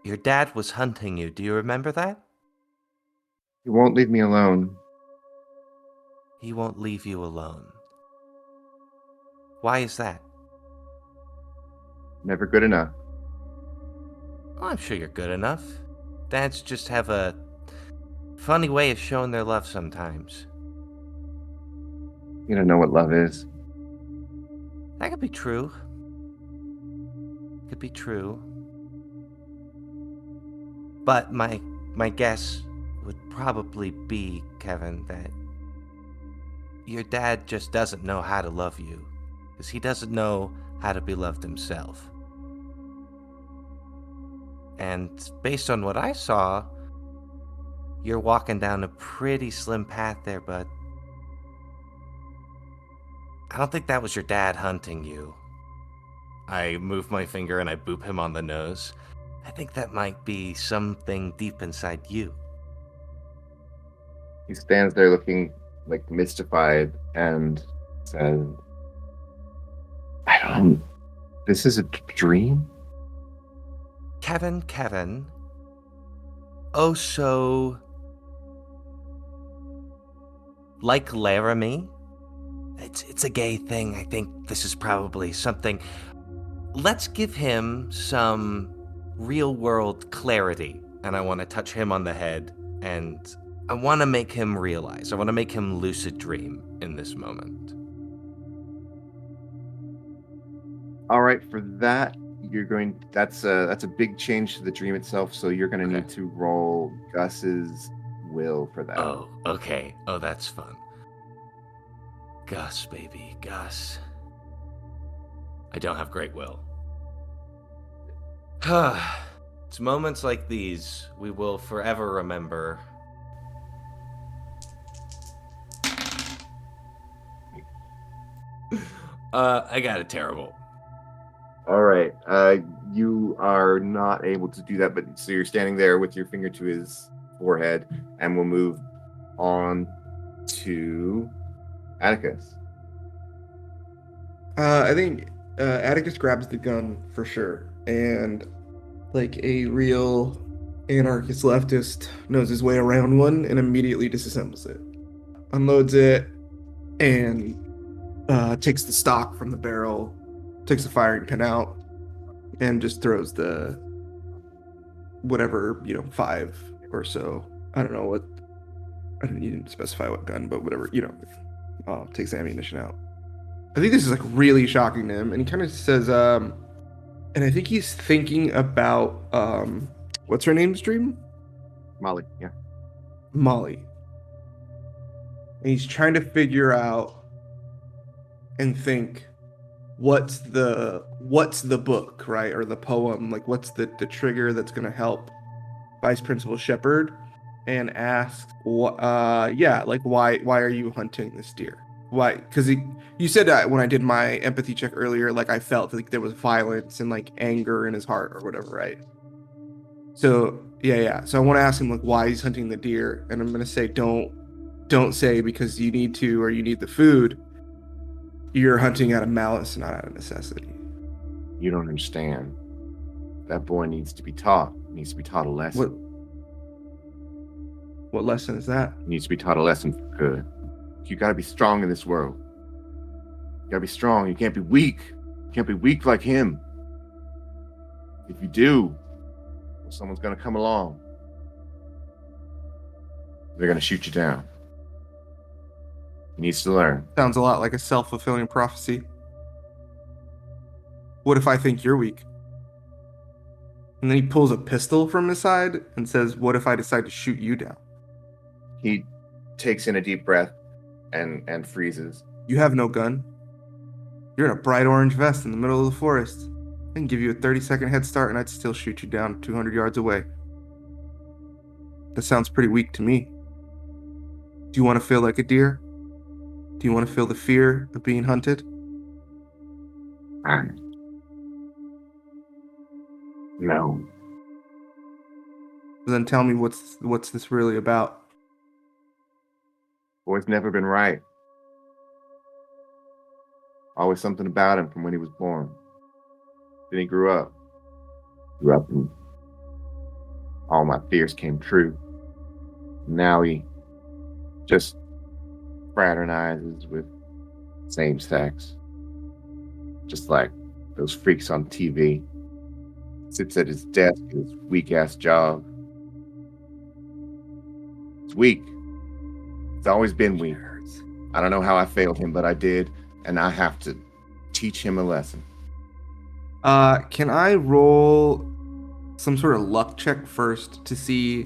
Your dad was hunting you. Do you remember that? He won't leave me alone. He won't leave you alone. Why is that? Never good enough. Oh, I'm sure you're good enough. Dads just have a funny way of showing their love sometimes. You don't know what love is. That could be true. Could be true. But my guess would probably be, Kevin, that your dad just doesn't know how to love you. Because he doesn't know how to be loved himself. And based on what I saw, you're walking down a pretty slim path there, bud. I don't think that was your dad hunting you. I move my finger and I boop him on the nose. I think that might be something deep inside you. He stands there looking like mystified and says, I don't... This is a dream? Kevin. Oh, so... like Laramie? It's a gay thing. I think this is probably something. Let's give him some real-world clarity. And I want to touch him on the head. And I want to make him realize. I want to make him lucid dream in this moment. All right, for that, you're going. That's a big change to the dream itself. So you're going to need to roll Gus's will for that. Oh, okay. Oh, that's fun. Gus, baby, Gus. I don't have great will. It's moments like these we will forever remember. I got it terrible. All right. You are not able to do that, but so you're standing there with your finger to his forehead, and we'll move on to Atticus. I think Atticus grabs the gun for sure, and like a real anarchist leftist knows his way around one and immediately disassembles it, unloads it, and takes the stock from the barrel, takes the firing pin out, and just throws the whatever, 5 or so. I don't know what. I didn't even specify what gun, but whatever, takes the ammunition out. I think this is like really shocking to him, and he kind of says, and I think he's thinking about what's her name's dream? Molly, yeah. Molly. And he's trying to figure out and think what's the book, right? Or the poem, like what's the trigger that's gonna help Vice Principal Shepard, and ask like why are you hunting this deer? Why? Because you said that when I did my empathy check earlier, like I felt like there was violence and like anger in his heart or whatever, right? So yeah. So I want to ask him like why he's hunting the deer, and I'm gonna say don't say because you need to or you need the food. You're hunting out of malice, not out of necessity. You don't understand. That boy needs to be taught. He needs to be taught a lesson. What lesson is that? He needs to be taught a lesson for good. You gotta be strong in this world. You gotta be strong. You can't be weak. You can't be weak like him. If you do, someone's gonna come along. They're gonna shoot you down. He needs to learn. Sounds a lot like a self-fulfilling prophecy. What if I think you're weak? And then he pulls a pistol from his side and says, what if I decide to shoot you down? He takes in a deep breath and freezes. You have no gun. You're in a bright orange vest in the middle of the forest. I can give you a 30-second head start and I'd still shoot you down 200 yards away. That sounds pretty weak to me. Do you want to feel like a deer? Do you want to feel the fear of being hunted? No. Then tell me what's this really about? Boy's never been right. Always something about him from when he was born. Then he grew up. And all my fears came true. Now he just fraternizes with same sex. Just like those freaks on TV. Sits at his desk at his weak ass job. It's weak. It's always been weak. I don't know how I failed him, but I did, and I have to teach him a lesson. Can I roll some sort of luck check first to see?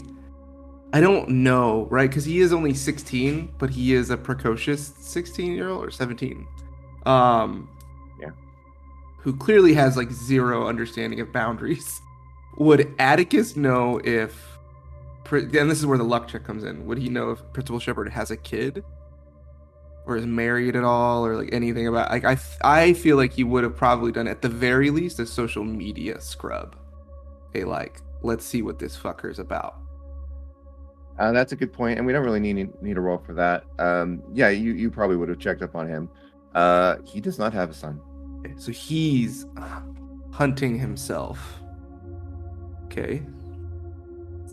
I don't know, right? Because he is only 16, but he is a precocious 16-year-old or 17. Yeah. Who clearly has like zero understanding of boundaries. Would Atticus know if, and this is where the luck check comes in, would he know if Principal Shepard has a kid? Or is married at all, or like anything about, like I feel like he would have probably done at the very least a social media scrub. Hey, like, let's see what this fucker's about. That's a good point, and we don't really need a roll for that. Yeah, you probably would have checked up on him. He does not have a son. Okay, so he's hunting himself. Okay.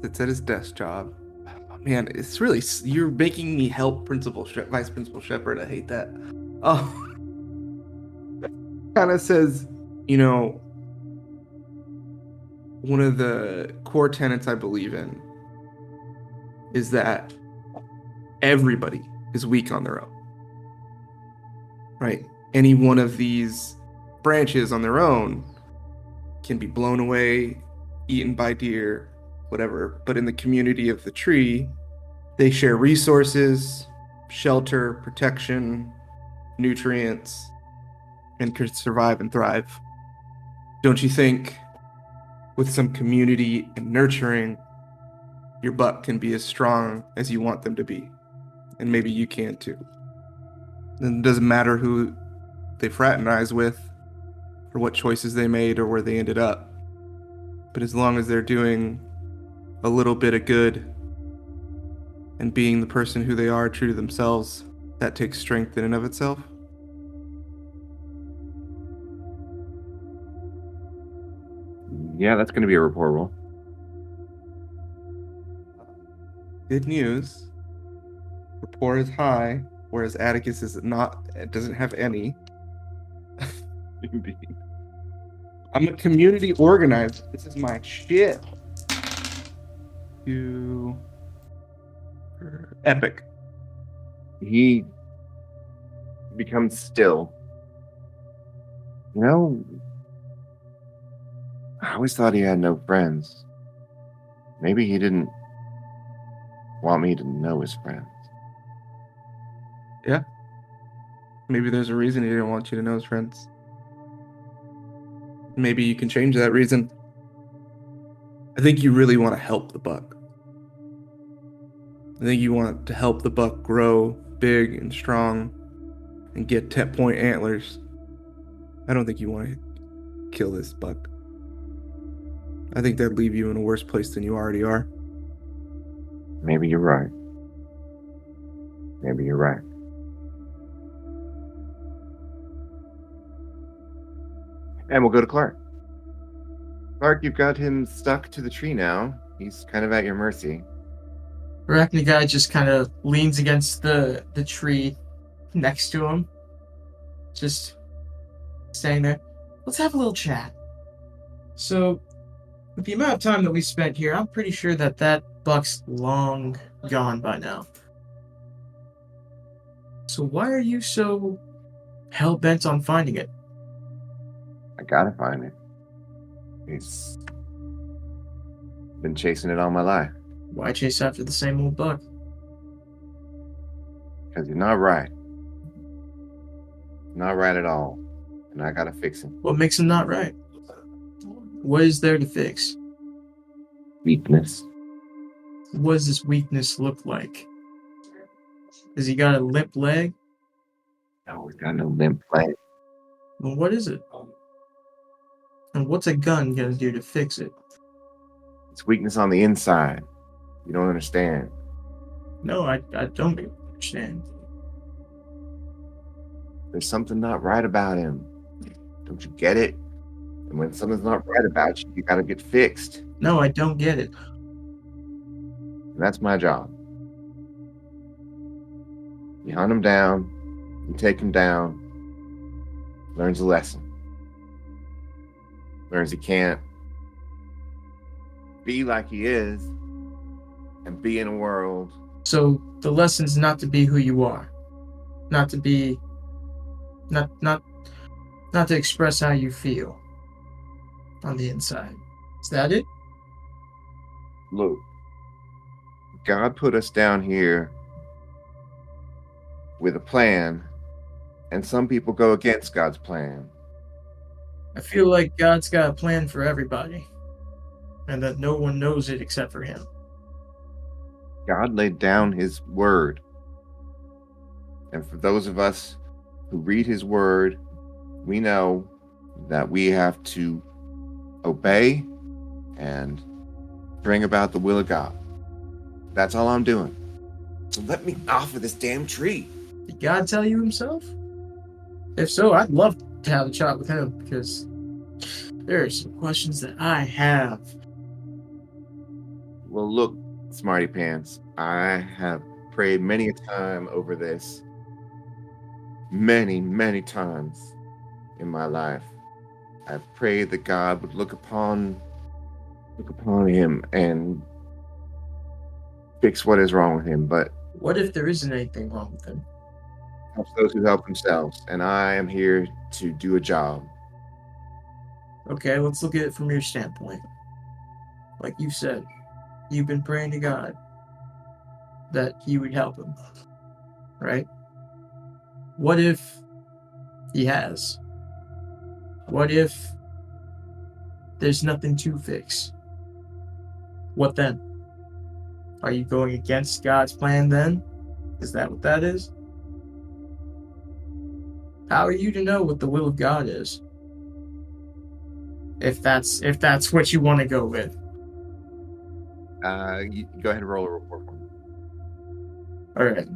Sits at his desk job. Man, it's really, you're making me help Vice Principal Shepard. I hate that. Oh, kind of says, one of the core tenets I believe in is that everybody is weak on their own, right? Any one of these branches on their own can be blown away, eaten by deer, whatever. But in the community of the tree, they share resources, shelter, protection, nutrients, and can survive and thrive. Don't you think with some community and nurturing, your buck can be as strong as you want them to be? And maybe you can too. And it doesn't matter who they fraternize with, or what choices they made, or where they ended up. But as long as they're doing a little bit of good and being the person who they are, true to themselves, that takes strength in and of itself. Yeah, that's going to be a rapport roll. Good news. Rapport is high, whereas Atticus is not. It doesn't have any. Indeed. I'm a community organizer. This is my shit. You epic. He becomes still. You know, I always thought he had no friends. Maybe he didn't want me to know his friends. Yeah. Maybe there's a reason he didn't want you to know his friends. Maybe you can change that reason. I think you really want to help the buck. I think you want to help the buck grow big and strong and get 10-point antlers. I don't think you want to kill this buck. I think that'd leave you in a worse place than you already are. Maybe you're right. Maybe you're right. And we'll go to Clark. Clark, you've got him stuck to the tree now. He's kind of at your mercy. Arachne guy just kind of leans against the tree next to him. Just staying there. Let's have a little chat. So, with the amount of time that we spent here, I'm pretty sure that buck's long gone by now. So why are you so hell-bent on finding it? I gotta find it. He's been chasing it all my life. Why chase after the same old buck? Because you're not right. Not right at all. And I gotta fix him. What makes him not right? What is there to fix? Weakness. What does this weakness look like? Has he got a limp leg? No, we've got no limp leg. Well, what is it? And what's a gun gonna do to fix it? It's weakness on the inside. You don't understand. No, I don't understand. There's something not right about him. Don't you get it? And when something's not right about you, you gotta get fixed. No, I don't get it. And that's my job. You hunt him down, you take him down, learns a lesson. Learns he can't be like he is and be in a world. So the lesson's not to be who you are. Not to be not to express how you feel on the inside. Is that it? Look, God put us down here with a plan, and some people go against God's plan. I feel like God's got a plan for everybody, and that no one knows it except for him. God laid down his word. And for those of us who read his word, we know that we have to obey and bring about the will of God. That's all I'm doing. So let me off of this damn tree. Did God tell you himself? If so, I'd love to have a chat with him, because there are some questions that I have. Well, look, Smarty Pants, I have prayed many a time over this. Many, many times in my life. I've prayed that God would look upon him and fix what is wrong with him, but What if there isn't anything wrong with him? helps those who help themselves, and I am here to do a job. Okay, let's look at it from your standpoint. Like you said, you've been praying to God that He would help him, right? What if He has? What if there's nothing to fix? What then? Are you going against God's plan then? Is that what that is? How are you to know what the will of God is? If that's what you want to go with. You go ahead and roll a report for me. Alright.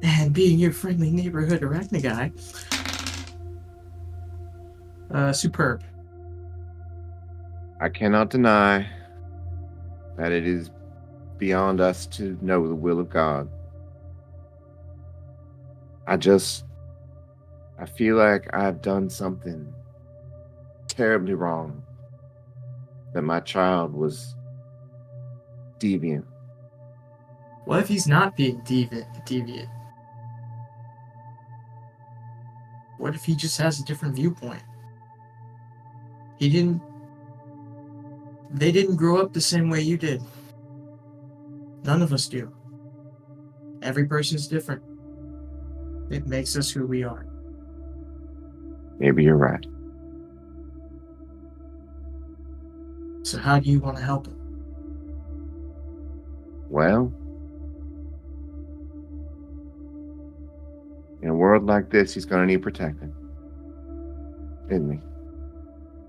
And being your friendly neighborhood arachne guy. Superb. I cannot deny that it is beyond us to know the will of God. I feel like I've done something terribly wrong. That my child was deviant. What if he's not being deviant? What if he just has a different viewpoint? He didn't. They didn't grow up the same way you did. None of us do. Every person's different. It makes us who we are. Maybe you're right. So how do you want to help him? Well, in a world like this, he's going to need protecting. Isn't he?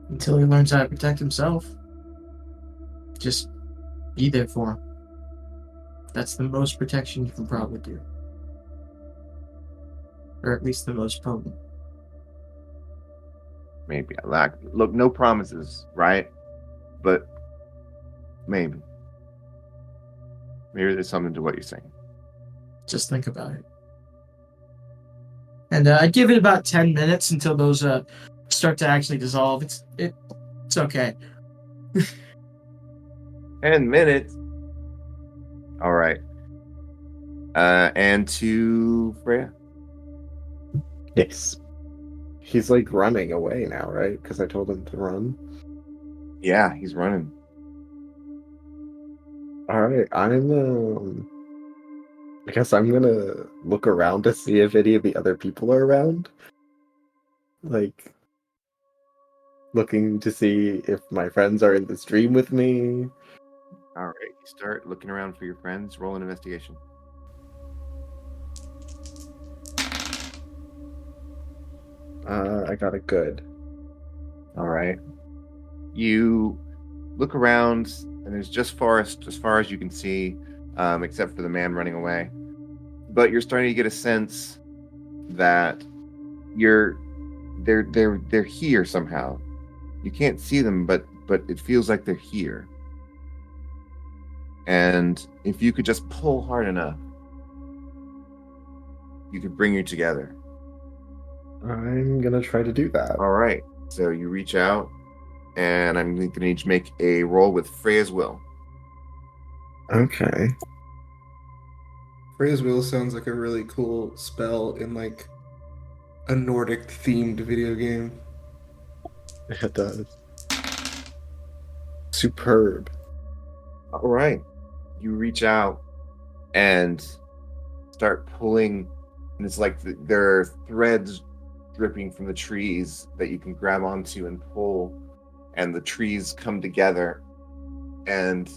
Until he learns how to protect himself. Just be there for him. That's the most protection you can probably do. Or at least the most potent. Maybe. Look, no promises, right? But maybe. Maybe there's something to what you're saying. Just think about it. And I'd give it about 10 minutes until those start to actually dissolve. It's okay. 10 minutes. All right. And to Freya. Yes. He's like running away now, right? Because I told him to run. Yeah, he's running. All right, I guess I'm gonna look around to see if any of the other people are around. Like, looking to see if my friends are in the stream with me. All right. You start looking around for your friends. Roll an investigation. I got a good. All right. You look around, and there's just forest as far as you can see, except for the man running away. But you're starting to get a sense that they're here somehow. You can't see them, but it feels like they're here. And if you could just pull hard enough, you could bring you together. I'm gonna try to do that. All right. So you reach out, and I'm going to need you to make a roll with Freya's will. Okay. Freya's Will sounds like a really cool spell in like a Nordic themed video game. It does. Superb. All right. You reach out and start pulling, and it's like there are threads dripping from the trees that you can grab onto and pull, and the trees come together, and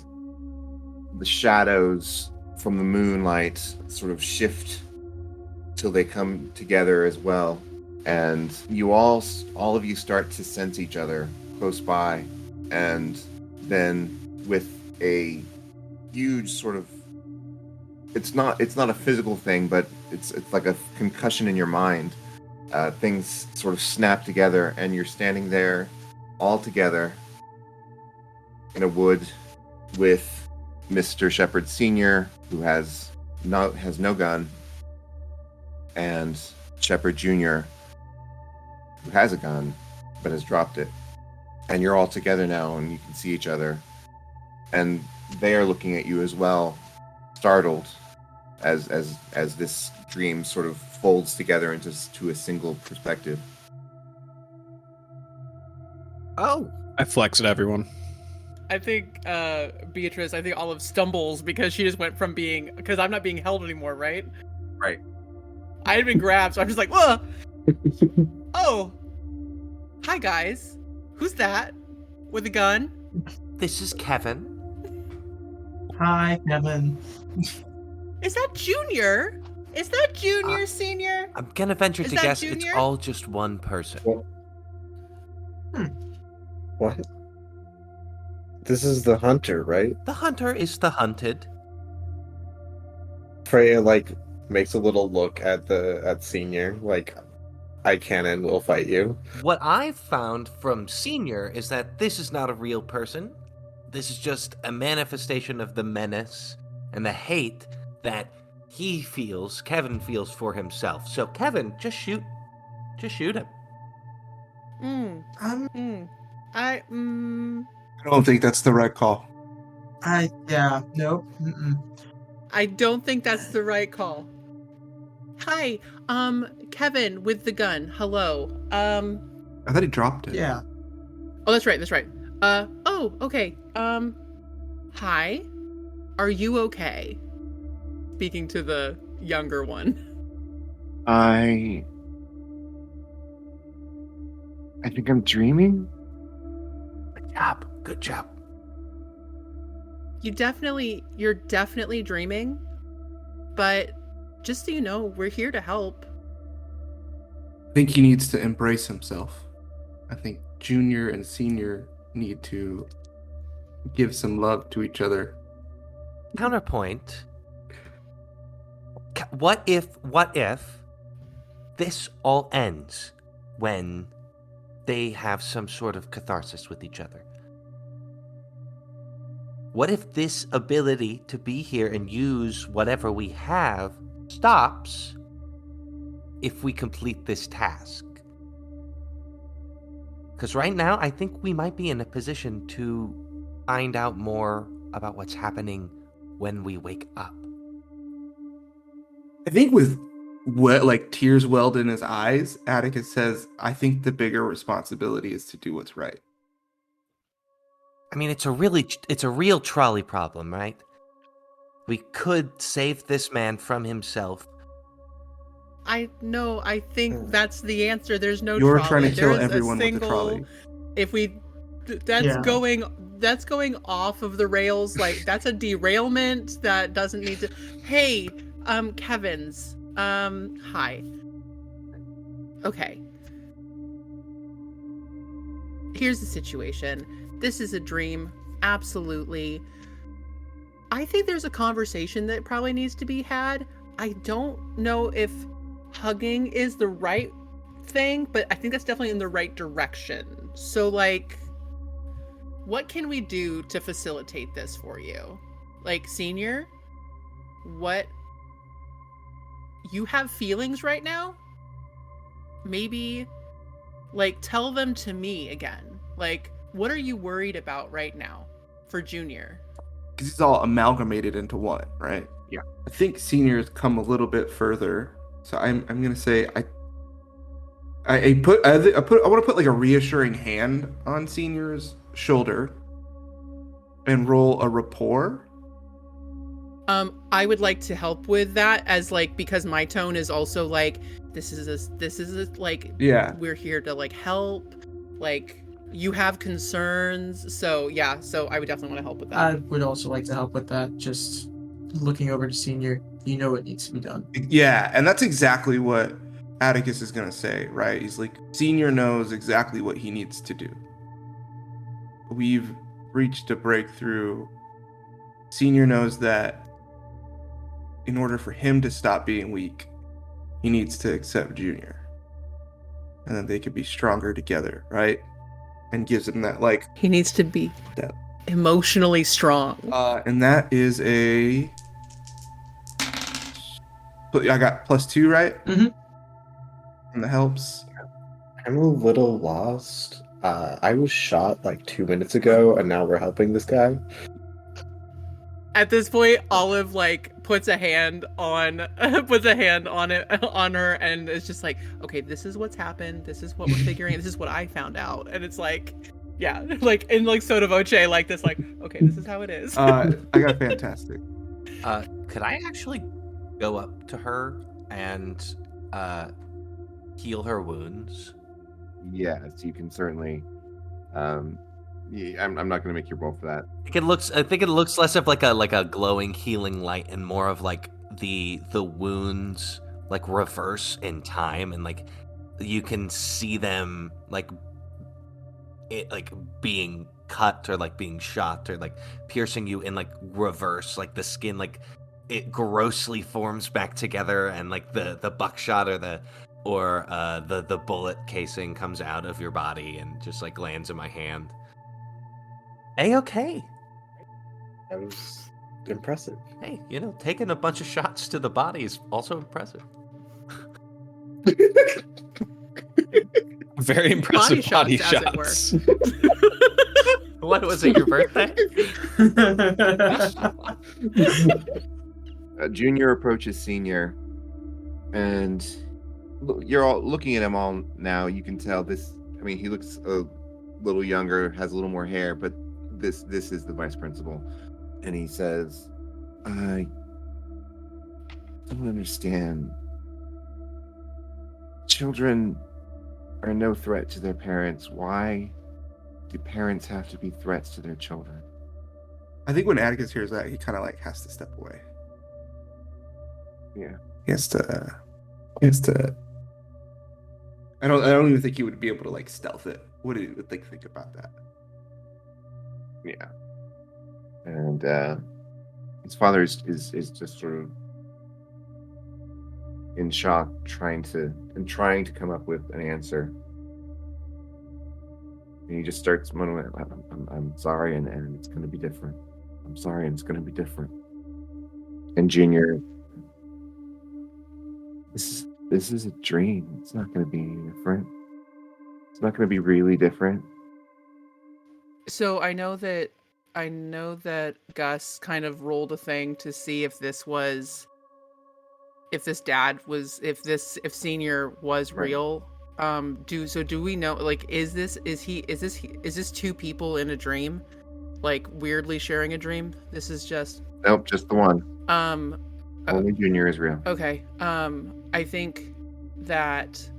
the shadows from the moonlight sort of shift till they come together as well, and you all of you start to sense each other close by, and then with a huge sort of it's not a physical thing, but it's like a concussion in your mind. Things sort of snap together, and you're standing there all together in a wood with Mr. Shepard Sr., who has no gun, and Shepard Jr., who has a gun but has dropped it. And you're all together now, and you can see each other. And they are looking at you as well, startled, as this dream sort of folds together into a single perspective. Oh, I flex at everyone. I think Beatrice, I think Olive stumbles because she just went from being, because I'm not being held anymore, right? Right. I had been grabbed, so I'm just like, whoa. Oh, hi guys. Who's that with a gun? this is Kevin. Hi, Kevin. Is that Junior? Is that Junior, Senior? I'm gonna venture Is to that guess Junior? it's all just one person. What? This is the hunter, right? The hunter is the hunted. Freya makes a little look at Senior, like, I can and will fight you. What I've found from Senior is that this is not a real person. This is just a manifestation of the menace and the hate that Kevin feels for himself. So Kevin, just shoot him. I I don't think that's the right call. Nope. I don't think that's the right call. Hi, Kevin with the gun. Hello. I thought he dropped it. Yeah. Oh, that's right. Oh, okay. Hi. Are you okay? Speaking to the younger one. I think I'm dreaming. Good job. You're definitely dreaming. But just so you know, we're here to help. I think he needs to embrace himself. I think Junior and Senior need to give some love to each other. Counterpoint. What if this all ends when they have some sort of catharsis with each other? What if this ability to be here and use whatever we have stops if we complete this task? Because right now, I think we might be in a position to find out more about what's happening when we wake up. I think with tears welled in his eyes, Atticus says, I think the bigger responsibility is to do what's right. I mean, it's a real trolley problem, right? We could save this man from himself. I think that's the answer. There's no You're trolley. trying to kill There's a everyone with the single- trolley. If we that's Yeah. going off of the rails, like that's a derailment that doesn't need to. Hey, Kevin's hi. Okay. Here's the situation. This is a dream, absolutely. I think there's a conversation that probably needs to be had. I don't know if hugging is the right thing, but I think that's definitely in the right direction. So, like, what can we do to facilitate this for you? Like, Senior, what? You have feelings right now? Maybe, like, tell them to me again. Like, what are you worried about right now for Junior? Because it's all amalgamated into one, right? Yeah. I think Senior's come a little bit further. So I'm gonna say I want to put like a reassuring hand on Senior's shoulder and roll a rapport. I would like to help with that as like, because my tone is also like, this is like, Yeah. we're here to like help, like you have concerns. So yeah, so I would definitely want to help with that. I would also like to help with that. Just looking over to Senior, you know what needs to be done. Yeah, and that's exactly what Atticus is gonna say, right? He's like, Senior knows exactly what he needs to do. We've reached a breakthrough. Senior knows that in order for him to stop being weak, he needs to accept Junior. And then they could be stronger together, right? And gives him that like He needs to be that. emotionally strong. And that is I got +2, right? Mhm. And that helps. I'm a little lost. I was shot like 2 minutes ago, and now we're helping this guy. At this point, Olive like puts a hand on her, and it's just like, okay, this is what's happened. This is what we're figuring. This is what I found out, and it's like, Yeah, like in like Soda Voce, like this, like okay, this is how it is. I got fantastic. Could I actually go up to her and heal her wounds? Yes, you can certainly. Yeah, I'm not going to make you roll for that. I think it looks less of like a glowing healing light and more of like the wounds like reverse in time, and like you can see them like being cut or like being shot or like piercing you in like reverse, like the skin like it grossly forms back together, and like the buckshot or the bullet casing comes out of your body and just like lands in my hand. A-okay. That was impressive. Hey, taking a bunch of shots to the body is also impressive. Very impressive body shots, as it were. shots. What was it, your birthday? Junior approaches senior, and you're all looking at him all now. You can tell this. I mean, he looks a little younger, has a little more hair, but this is the vice principal, and he says, "I don't understand. Children are no threat to their parents. Why do parents have to be threats to their children?" I think when Atticus hears that, he kind of like has to step away. Yeah. He has to. I don't even think he would be able to like stealth it. What do you think about that? Yeah. And his father is just sort of in shock, trying to come up with an answer. And he just starts muttering, I'm sorry, and it's going to be different. I'm sorry, and it's going to be different. And Junior, this is a dream. It's not going to be different. It's not going to be really different. So I know that Gus kind of rolled a thing to see if this senior was Right. real. Do we know, like, is this two people in a dream, like weirdly sharing a dream? This is just Nope, just the one. Only Junior is real. Okay. I think that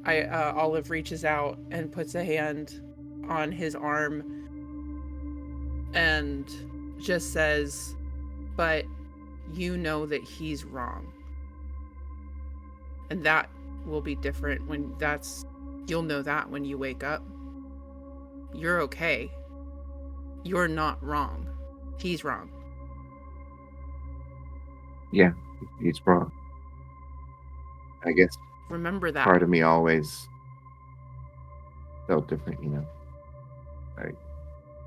Olive reaches out and puts a hand on his arm and just says, "But you know that he's wrong. And that will be different you'll know that when you wake up. You're okay. You're not wrong. He's wrong." Yeah, he's wrong. I guess Remember that. part of me always felt different, Like,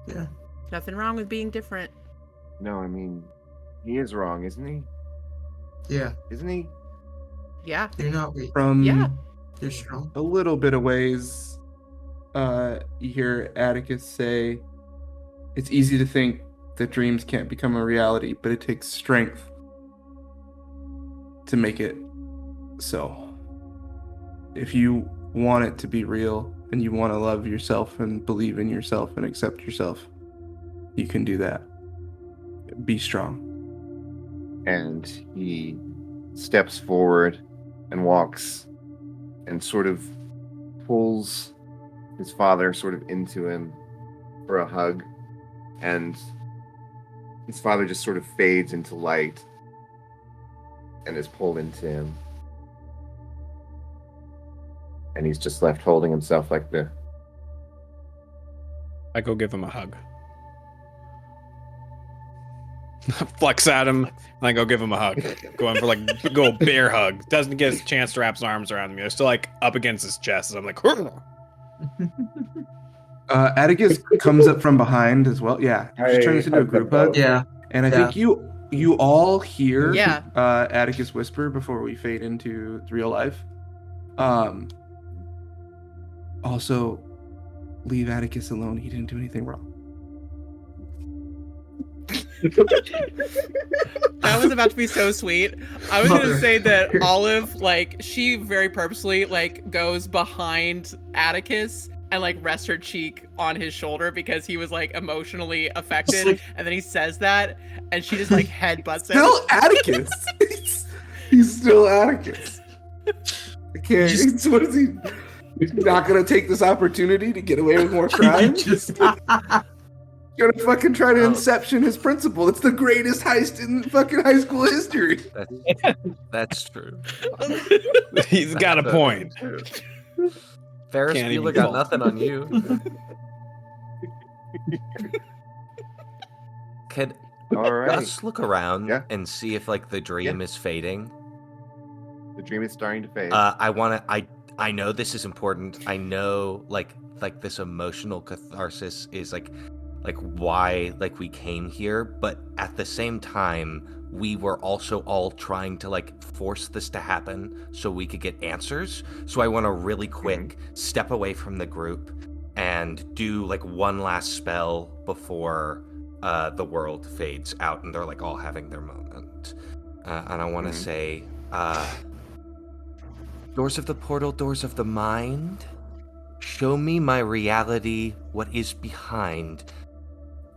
Yeah. Nothing wrong with being different. no, I mean, he is wrong, isn't he? Yeah. Isn't he? Yeah. You're not weak. From Yeah. You're strong. a little bit of ways, you hear Atticus say, "It's easy to think that dreams can't become a reality, but it takes strength to make it so. If you want it to be real and you want to love yourself and believe in yourself and accept yourself, you can do that. Be strong." And he steps forward and walks and sort of pulls his father sort of into him for a hug. And his father just sort of fades into light and is pulled into him. And he's just left holding himself like the... I go give him a hug. Flex at him, and I go give him a hug. Going for like go bear hug. Doesn't get a chance to wrap his arms around me. They're still like up against his chest. And I'm like, Atticus comes up from behind as well. Yeah, just turns into a hug group them hug. both. Yeah. And I think you all hear Yeah. Atticus whisper before we fade into real life. Also, leave Atticus alone. He didn't do anything wrong. That was about to be so sweet. I was gonna say that Olive, like, she very purposely, like, goes behind Atticus and like rest her cheek on his shoulder because he was like emotionally affected. like- And then he says that, and she just like headbutts him. Still Atticus. He's still Atticus. I can't. Just- What is he? He's not gonna take this opportunity to get away with more crimes. Just- Gonna fucking try to Oh. inception his principal. It's the greatest heist in fucking high school history. That's true. He's got a point. Ferris Can't even Bueller got fault. nothing on you. Could All right. Gus look around Yeah. and see if like the dream is fading? The dream is starting to fade. I know this is important. I know like this emotional catharsis is like why like we came here, but at the same time we were also all trying to like force this to happen so we could get answers. So I want to really quick step away from the group and do like one last spell before the world fades out and they're like all having their moment. And I want to say, doors of the portal, doors of the mind, show me my reality, what is behind.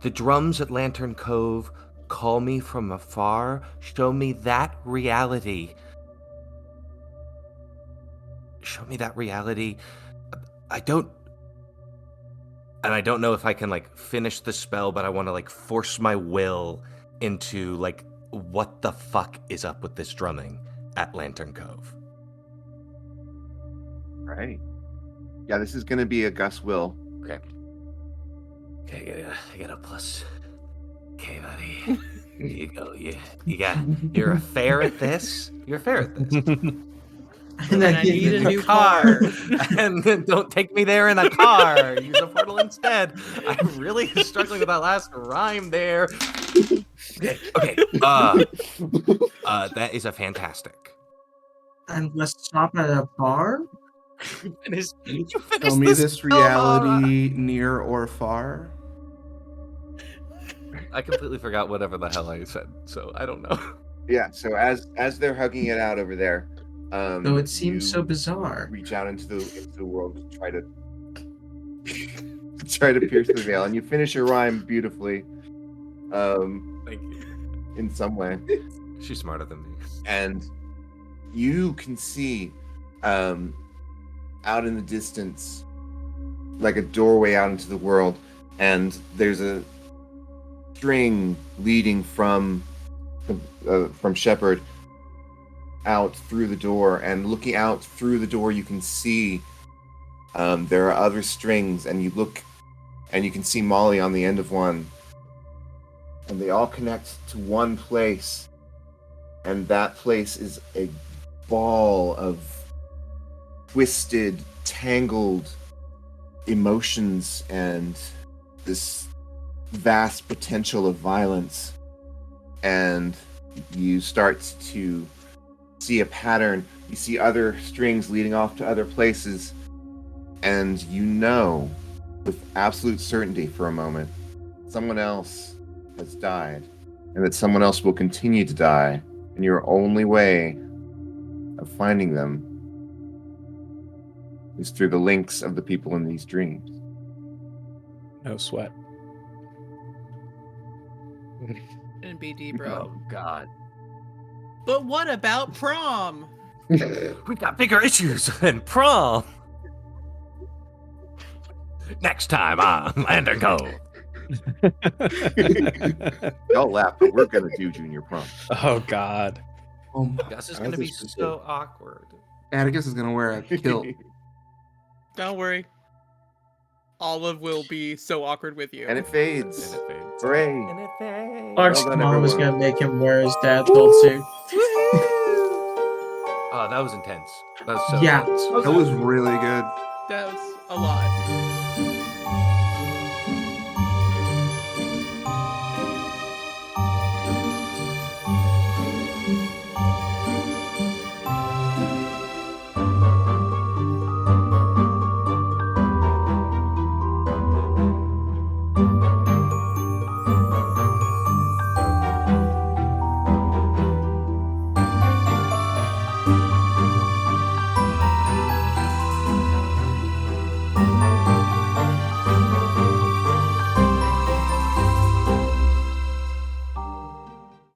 The drums at Lantern Cove call me from afar, show me that reality. Show me that reality. I don't know if I can like finish the spell, but I want to like force my will into like what the fuck is up with this drumming at Lantern Cove. Right. Yeah, this is going to be a Gus will. Okay, I got a plus. Okay, buddy. Here you go. You're a fair at this. You're fair at this. And then I need a new car. And then don't take me there in a car. Use a portal instead. I'm really struggling with that last rhyme there. Okay. That is a fantastic. And let's stop at a bar. You finished Tell me this spell, Mara. reality near or far. I completely forgot whatever the hell I said, so I don't know. Yeah, so as they're hugging it out over there, Though it seems you so bizarre. reach out into the world to try to pierce the veil, and you finish your rhyme beautifully. Thank you. In some way, She's smarter than me. and you can see, out in the distance, like a doorway out into the world, and there's a string leading from Shepard out through the door, and looking out through the door you can see there are other strings, and you look and you can see Molly on the end of one, and they all connect to one place, and that place is a ball of twisted, tangled emotions and this vast potential of violence. And you start to see a pattern. You see other strings leading off to other places, and you know with absolute certainty for a moment someone else has died, and that someone else will continue to die, and your only way of finding them is through the links of the people in these dreams. No sweat. And BD, bro. Oh God. But what about prom? We got bigger issues than prom. Next time on Lantern Cove. Y'all laugh, but we're gonna do junior prom. Oh God. Oh my. Gus is I gonna be was just so awkward. Atticus is gonna wear a kilt. Don't worry. Olive will be so awkward with you. And it fades. And it fades. Hooray! And it fades. Clark's Well done, mom is everyone. gonna make him wear his dad's gold suit. Oh, that was intense. That was so Yeah. intense. That was really good. That was a lot.